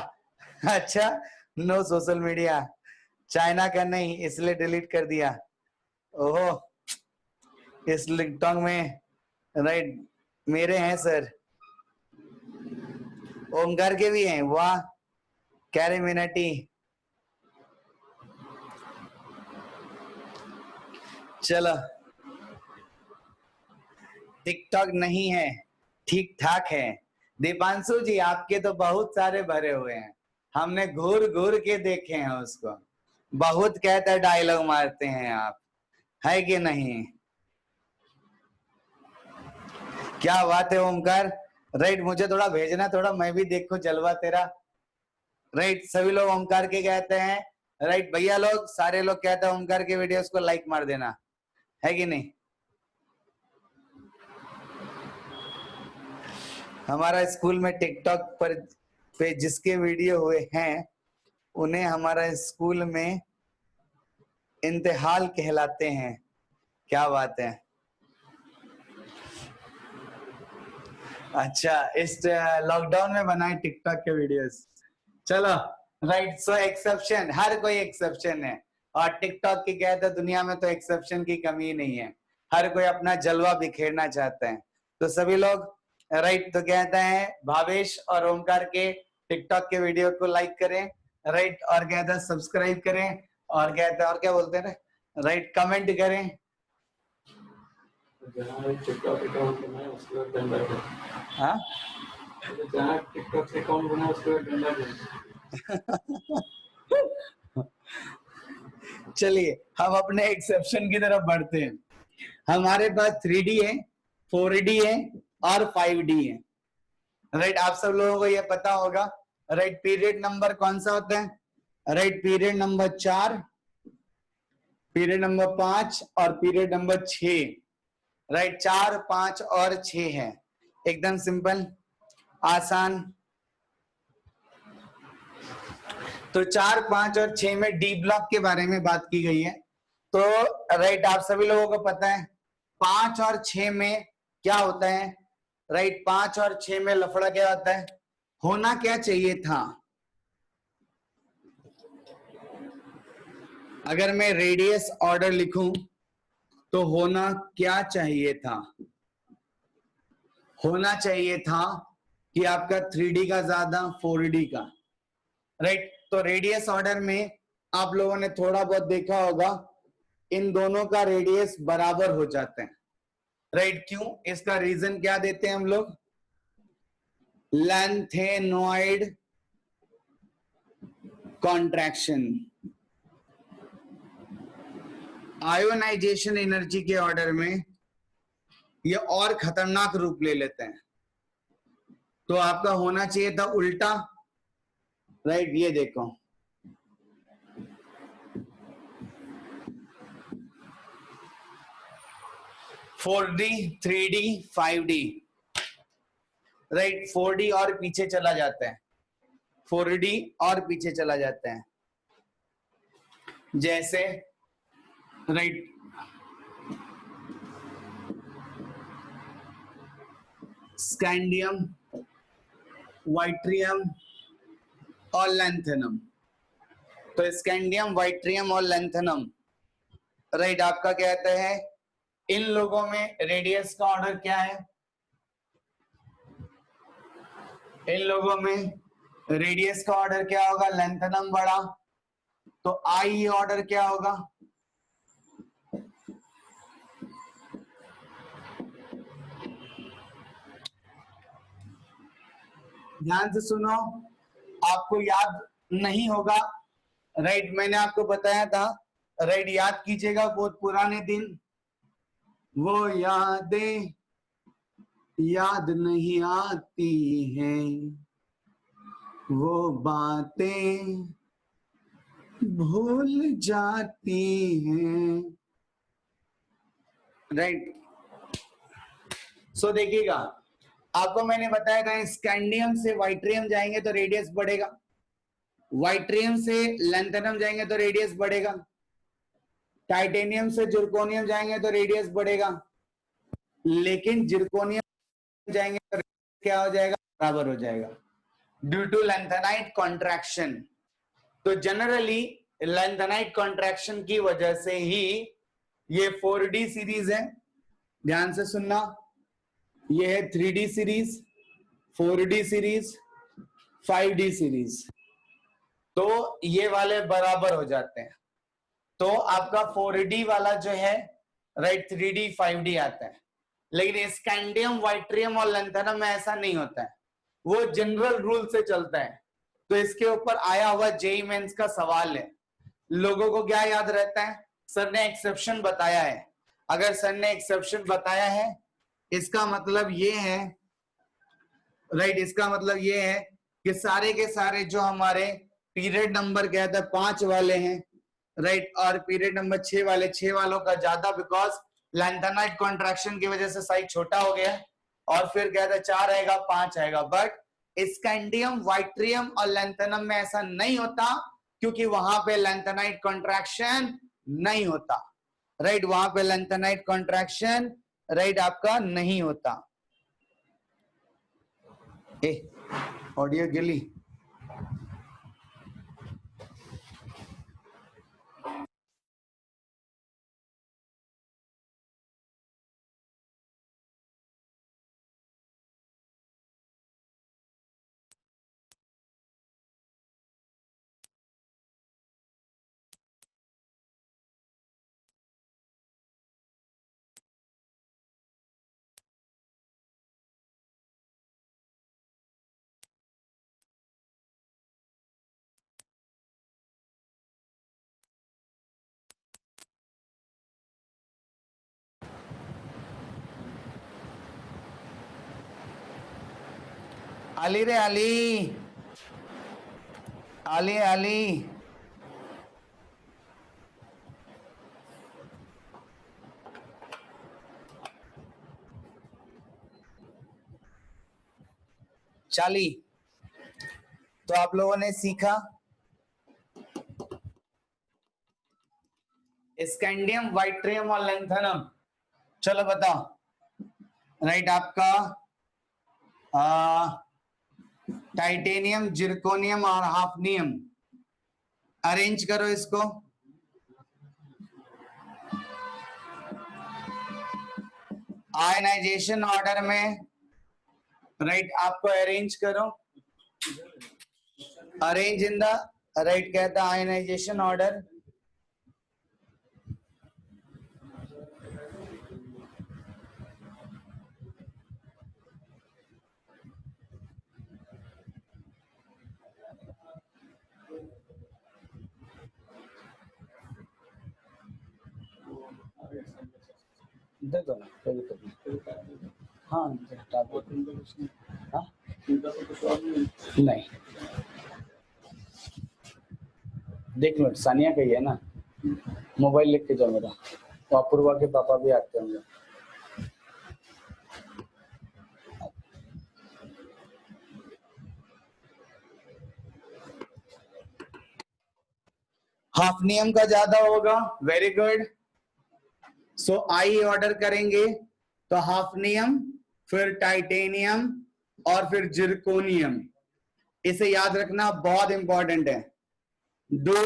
अच्छा, नो सोशल मीडिया, चाइना का नहीं इसलिए डिलीट कर दिया। ओहो, इस टिकटॉक में, राइट, मेरे हैं सर, ओमकार के भी हैं, वाह, कैरी मिनटी। चलो, टिकटॉक नहीं है, ठीक ठाक है। दीपांशु जी आपके तो बहुत सारे भरे हुए हैं, हमने घूर घूर के देखे हैं उसको, बहुत कहता डायलॉग मारते हैं आप, है कि नहीं? क्या बात है ओमकार, राइट, मुझे थोड़ा भेजना, थोड़ा मैं भी देखूं जलवा तेरा, राइट। सभी लोग ओमकार के कहते हैं, राइट, भैया लोग सारे लोग कहते हैं ओमकार के वीडियोस को लाइक मार देना, है कि नहीं? हमारा स्कूल में टिकटॉक पर पे जिसके वीडियो हुए हैं उन्हें हमारा स्कूल में इंतहाल कहलाते हैं। क्या बात है, अच्छा, इस लॉकडाउन में बनाए टिकटॉक के वीडियोस। चलो, राइट, सो एक्सेप्शन, हर कोई एक्सेप्शन है, और टिकटॉक की कहते दुनिया में तो एक्सेप्शन की कमी नहीं है, हर कोई अपना जलवा बिखेरना चाहता है। तो सभी लोग, राइट, तो कहते हैं भावेश और ओमकार के टिकटॉक के वीडियो को लाइक करें, राइट, और कहते हैं सब्सक्राइब करें, और कहते हैं और क्या बोलते हैं, राइट, कमेंट करें। जहाँ टिकटॉक अकाउंट बना है उसके बाद डंडा दे, हाँ, जहाँ टिकटॉक अकाउंट बना है उसके बाद डंडा दे। चलिए हम अपने एक्सेप्शन की तरफ बढ़ते हैं। हमारे पास 3D है, 4D है और 5D है, राइट, आप सब लोगों को ये पता होगा, राइट। पीरियड नंबर कौन सा होता है? Right, period number 4, period number 5 और पीरियड नंबर 6, राइट, 4, 5 और 6 है, एकदम सिंपल आसान। तो 4, 5 और 6 में डी ब्लॉक के बारे में बात की गई है। तो राइट, आप सभी लोगों को पता है 5 और 6 में क्या होता है, राइट, 5 और 6 में लफड़ा क्या होता है, होना क्या चाहिए था? अगर मैं रेडियस ऑर्डर लिखूं तो होना क्या चाहिए था? होना चाहिए था कि आपका 3D का ज्यादा 4D का, राइट। तो रेडियस ऑर्डर में आप लोगों ने थोड़ा बहुत देखा होगा, इन दोनों का रेडियस बराबर हो जाते हैं, राइट। क्यों? इसका रीजन क्या देते हैं हम लोग? लैंथेनॉइड कॉन्ट्रैक्शन, आयोनाइजेशन एनर्जी के ऑर्डर में ये और खतरनाक रूप ले लेते हैं। तो आपका होना चाहिए था उल्टा, राइट, ये देखो, four D, 3D, 5D, right 4D और पीछे चला जाता है, 4D और पीछे चला जाता है। जैसे राइट स्कैंडियम, वाइट्रियम और लैंथेनम। तो स्कैंडियम, वाइट्रियम और लैंथेनम राइट आपका कहते हैं इन लोगों में रेडियस का ऑर्डर क्या है? इन लोगों में रेडियस का ऑर्डर क्या होगा? लैंथेनम बड़ा, तो आई ऑर्डर क्या होगा? ध्यान से सुनो, आपको याद नहीं होगा राइट, मैंने आपको बताया था राइट, याद कीजिएगा बहुत पुराने दिन, वो यादें याद नहीं आती हैं, वो बातें भूल जाती हैं राइट। सो देखिएगा, आपको मैंने बताया था स्कैंडियम से वाइट्रियम जाएंगे तो रेडियस बढ़ेगा, वाइट्रियम से लैंथेनम जाएंगे तो रेडियस बढ़ेगा, टाइटेनियम से जिरकोनियम जाएंगे तो रेडियस बढ़ेगा, लेकिन जिरकोनियम जाएंगे तो क्या हो जाएगा? बराबर हो जाएगा ड्यू टू लैंथेनाइट कॉन्ट्रैक्शन। तो जनरली लैंथेनाइट कॉन्ट्रैक्शन की वजह से ही ये 4D सीरीज है, ध्यान से सुनना, ये है 3D series, 4D series, 5D series, तो ये वाले बराबर हो जाते हैं। तो आपका 4D वाला जो है राइट 3D 5D आता है, लेकिन स्कैंडियम, वाइट्रियम और लैंथेनम में ऐसा नहीं होता है, वो जनरल रूल से चलता है। तो इसके ऊपर आया हुआ जेईई मेंस का सवाल है, लोगों को क्या याद रहता है? सर ने एक्सेप्शन बताया है। अगर सर ने एक्सेप्शन बताया है इसका मतलब ये है राइट, इसका मतलब ये है कि सारे के सारे जो हमारे पीरियड नंबर कहते हैं 5 वाले हैं राइट, और पीरियड नंबर 6 वाले, 6 वालों का ज्यादा, बिकॉज लैंथेनाइट कॉन्ट्रैक्शन की वजह से साइज छोटा हो गया, और फिर कहते हैं 4 आएगा 5 आएगा। बट स्कैंडियम, वाइट्रियम और लैंथेनम में ऐसा नहीं होता, क्योंकि वहां पे लैंथेनाइट कॉन्ट्रैक्शन नहीं होता राइट, वहां पे लैंथेनाइट कॉन्ट्रैक्शन राइट आपका नहीं होता। ऑडियो गिली अली रे अली, अली अली, चाली। तो आप लोगों ने सीखा स्कैंडियम, वाइट्रियम और लैंथेनम। चलो बताओ राइट आपका टाइटेनियम, जिरकोनियम और हाफनियम, अरेंज करो इसको। आयनाइजेशन ऑर्डर में राइट आपको अरेंज करो, अरेंज इन द राइट कहता आयनाइजेशन ऑर्डर। दे दो ना, कोई दिक्कत नहीं। हाँ नहीं, देख लो सानिया का ही है ना, मोबाइल लेके जाओ मेरा, तो अपूर्वा के पापा भी आते होंगे। हाफनियम का ज्यादा होगा, very good. So I order करेंगे तो हाफनियम, फिर टाइटेनियम और फिर जिरकोनियम। इसे याद रखना बहुत इंपॉर्टेंट है। दो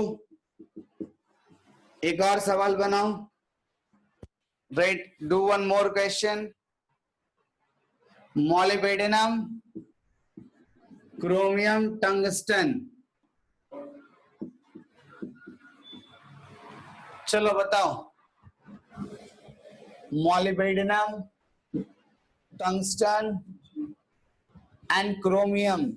एक और सवाल बनाओ। Right, do one more question. Molybdenum, chromium, tungsten. चलो बताओ। Molybdenum, tungsten and chromium.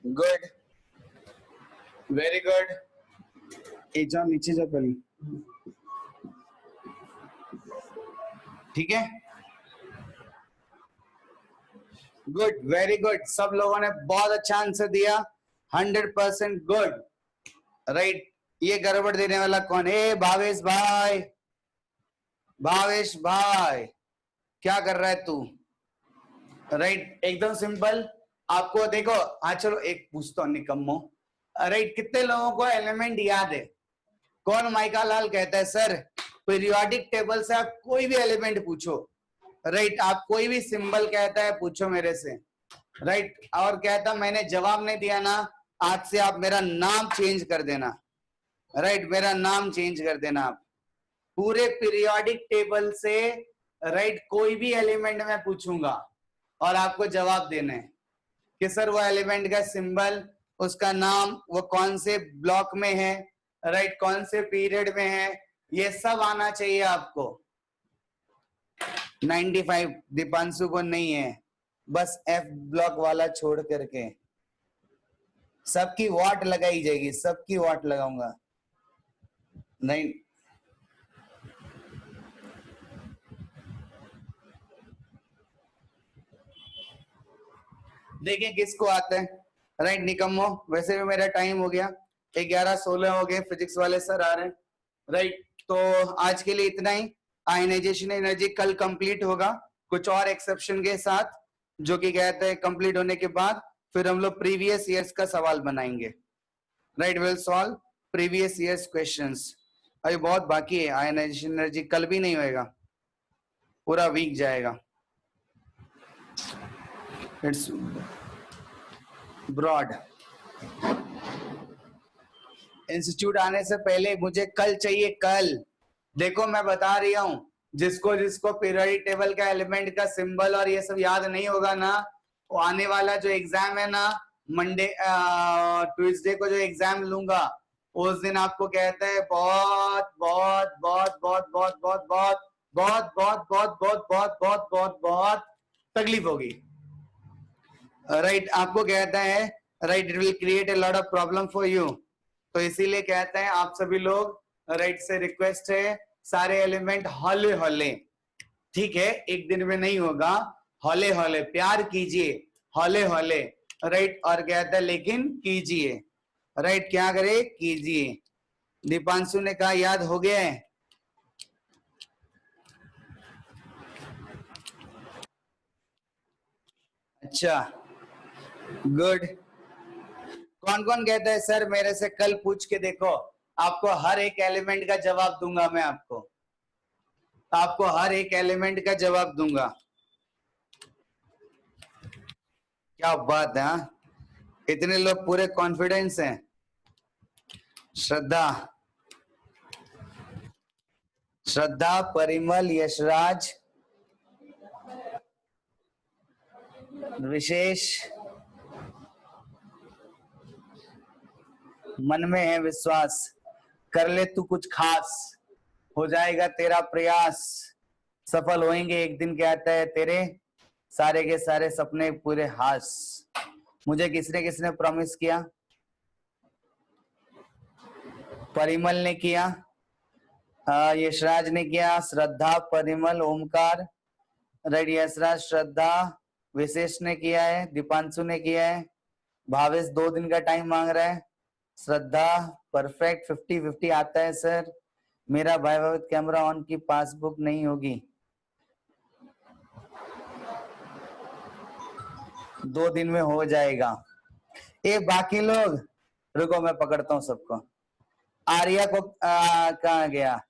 Good, very good. एक जाओ नीचे जाओ पहले, ठीक है। Good, very good. सब लोगों ने बहुत अच्छा आंसर दिया, 100% गुड। राइट, ये गड़बड़ देने वाला कौन है? भावेश भाई, भावेश भाई क्या कर रहा है तू? राइट, एकदम सिंपल। आपको देखो, हाँ चलो एक पूछता हूँ निकम्मो। राइट, कितने लोगों को एलिमेंट याद है? कौन माइका लाल कहता है सर पीरियोडिक टेबल से आप कोई भी एलिमेंट पूछो, राइट, आप कोई भी सिंबल कहता है पूछो मेरे से, राइट, और कहता मैंने जवाब नहीं दिया ना, आज से आप मेरा नाम चेंज कर देना, राइट, मेरा नाम चेंज कर देना आप। पूरे पीरियोडिक टेबल से राइट कोई भी एलिमेंट मैं पूछूंगा और आपको जवाब देना है कि सर वो एलिमेंट का सिंबल, उसका नाम, वो कौन से ब्लॉक में है, राइट, कौन से पीरियड में है, ये सब आना चाहिए आपको। 95 दीपांशु को नहीं है, बस एफ ब्लॉक वाला छोड़ करके सबकी वाट लगाई जाएगी, सबकी वाट लगाऊंगा। नहीं, देखिए किसको आता है, राइट, निकम्मो। वैसे भी मेरा टाइम हो गया, 11:16 हो गए, फिजिक्स वाले सर आ रहे हैं, राइट। तो आज के लिए इतना ही। आयनाइजेशन एनर्जी कल कंप्लीट होगा कुछ और एक्सेप्शन के साथ, जो कि कहते हैं कंप्लीट होने के बाद फिर हम लोग प्रीवियस ईयर्स का सवाल बनाएंगे, right, will solve previous years questions. अभी बहुत बाकी है। आयनाइजेशन एनर्जी कल भी नहीं होएगा, पूरा वीक जाएगा। It's broad. इंस्टीट्यूट आने से पहले मुझे कल चाहिए, कल। देखो मैं बता रही हूँ, जिसको जिसको पीरियोडिक टेबल का एलिमेंट का सिंबल और ये सब याद नहीं होगा ना, वो आने वाला जो एग्जाम है ना, मंडे ट्यूसडे को जो एग्जाम लूंगा, उस दिन आपको कहते हैं बहुत बहुत बहुत बहुत बहुत बहुत बहुत बहुत बहुत बहुत बहुत बहुत बहुत बहुत बहुत तकलीफ होगी, राइट। आपको कहता है right, it will create a lot of problem for you. तो इसीलिए कहते हैं आप सभी लोग, राइट, से रिक्वेस्ट है सारे एलिमेंट हौले हौले, ठीक है, एक दिन में नहीं होगा, हौले हौले प्यार कीजिए, हौले हौले, राइट। और कहता है लेकिन कीजिए, राइट, क्या करे, कीजिए। दीपांशु ने कहा याद हो गया है। अच्छा, गुड। कौन कौन कहता है सर मेरे से कल पूछ के देखो, आपको हर एक एलिमेंट का जवाब दूंगा मैं, आपको हर एक एलिमेंट का जवाब दूंगा। क्या बात है, हाँ? इतने लोग पूरे कॉन्फिडेंस हैं। श्रद्धा, श्रद्धा, परिमल, यशराज, विशेष, मन में है विश्वास, कर ले तू कुछ खास, हो जाएगा तेरा प्रयास, सफल होएंगे एक दिन, कहता है तेरे सारे के सारे सपने पूरे हास। मुझे किसने किसने प्रॉमिस किया? परिमल ने किया, यशराज ने किया, श्रद्धा, परिमल, ओमकार, राइट। यशराज, श्रद्धा, विशेष ने किया है, दीपांशु ने किया है, भावेश 2 दिन का टाइम मांग रहा है, श्रद्धा परफेक्ट 50-50 आता है सर। मेरा भाई कैमरा ऑन की पासबुक नहीं होगी, 2 दिन में हो जाएगा। ये बाकी लोग, रुको मैं पकड़ता हूँ सबको। आर्या को कहाँ गया?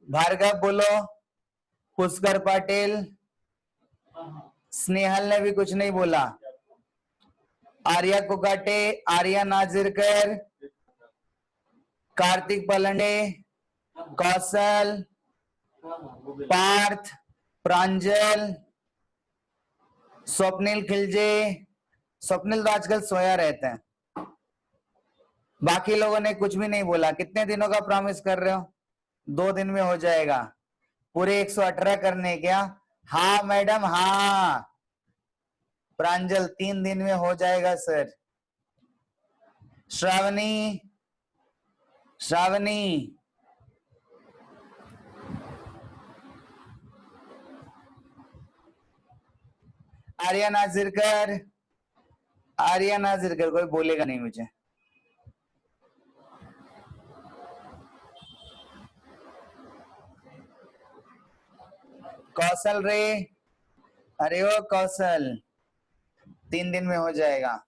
भार्गव बोलो, पुष्कर पाटिल, स्नेहल ने भी कुछ नहीं बोला, आर्या कोकाटे, आर्या नाजिरकर, कार्तिक पलंडे, कौशल, पार्थ, प्रांजल, स्वप्निल खिलजे। स्वप्निल तो आजकल सोया रहते हैं। बाकी लोगों ने कुछ भी नहीं बोला। कितने दिनों का प्रॉमिस कर रहे हो? 2 दिन में हो जाएगा। पूरे 118 करने क्या? हाँ मैडम, हाँ। प्रांजल 3 दिन में हो जाएगा सर। श्रावणी, श्रावणी, आर्या नाजिरकर, आर्या नाजिरकर, कोई बोलेगा नहीं मुझे। कौशल रे, अरे ओ कौशल, 3 दिन में हो जाएगा।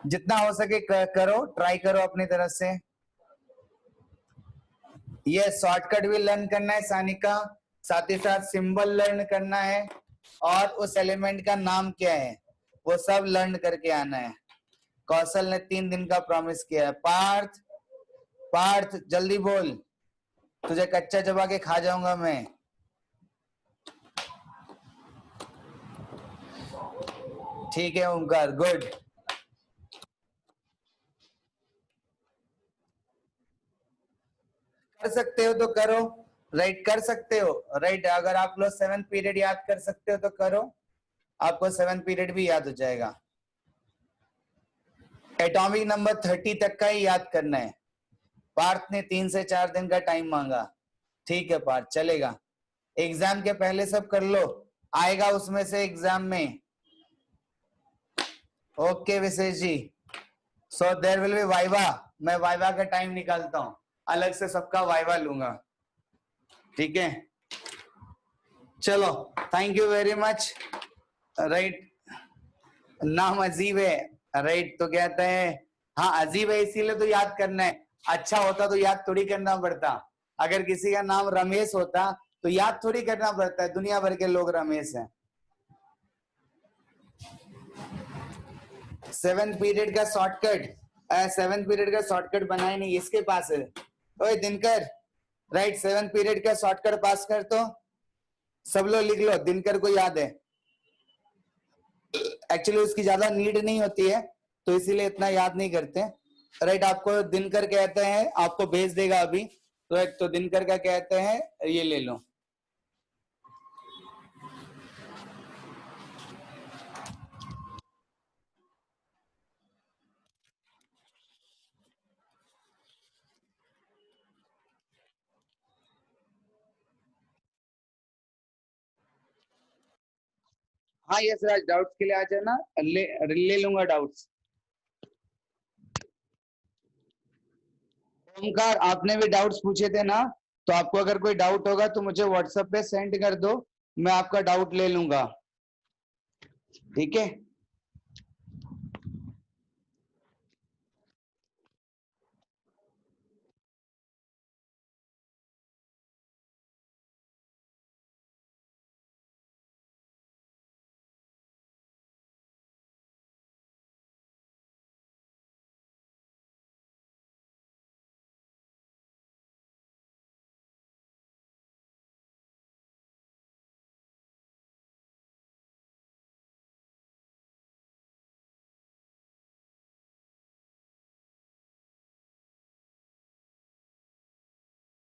जितना हो सके करो, ट्राई करो अपनी तरफ से। ये शॉर्टकट भी लर्न करना है सानिका, साथ ही साथ सिंबल लर्न करना है, और उस एलिमेंट का नाम क्या है वो सब लर्न करके आना है। कौशल ने 3 दिन का प्रॉमिस किया है। पार्थ, पार्थ जल्दी बोल, तुझे कच्चा चबा के खा जाऊंगा मैं। ठीक है ओमकार, गुड। कर सकते हो तो करो, राइट, कर सकते हो, राइट। अगर आप लोग 7th पीरियड याद कर सकते हो तो करो, आपको 7th पीरियड भी याद हो जाएगा। एटॉमिक नंबर 30 तक का ही याद करना है। पार्थ ने 3 से 4 दिन का टाइम मांगा। ठीक है पार्थ, चलेगा। एग्जाम के पहले सब कर लो, आएगा उसमें से एग्जाम में। Okay Vishesh ji, so there will be viva. मैं वाइवा का टाइम निकालता हूँ, अलग से सबका वाइवा लूंगा, ठीक है। चलो, thank you very much. Right, नाम अजीब है, राइट, तो कहते हैं हाँ अजीब है इसीलिए तो याद करना है। अच्छा होता तो याद थोड़ी करना पड़ता। अगर किसी का नाम रमेश होता तो याद थोड़ी करना पड़ता है, दुनिया भर के लोग रमेश हैं। 7th पीरियड का शॉर्टकट, 7th पीरियड का शॉर्टकट बनाए नहीं, इसके पास है। ओए दिनकर, राइट, 7th पीरियड का शॉर्टकट पास कर, तो सब लोग लिख लो, दिनकर को याद है। एक्चुअली उसकी ज्यादा नीड नहीं होती है तो इसीलिए इतना याद नहीं करते। राइट, आपको दिनकर कहते हैं, आपको भेज देगा अभी, तो दिनकर का कहते हैं, ये ले लो। हाँ यस राज, डाउट्स के लिए आ जाना, ले लूंगा डाउट्स। ओमकार, आपने भी डाउट्स पूछे थे ना, तो आपको अगर कोई डाउट होगा तो मुझे व्हाट्सएप पे सेंड कर दो, मैं आपका डाउट ले लूंगा, ठीक है।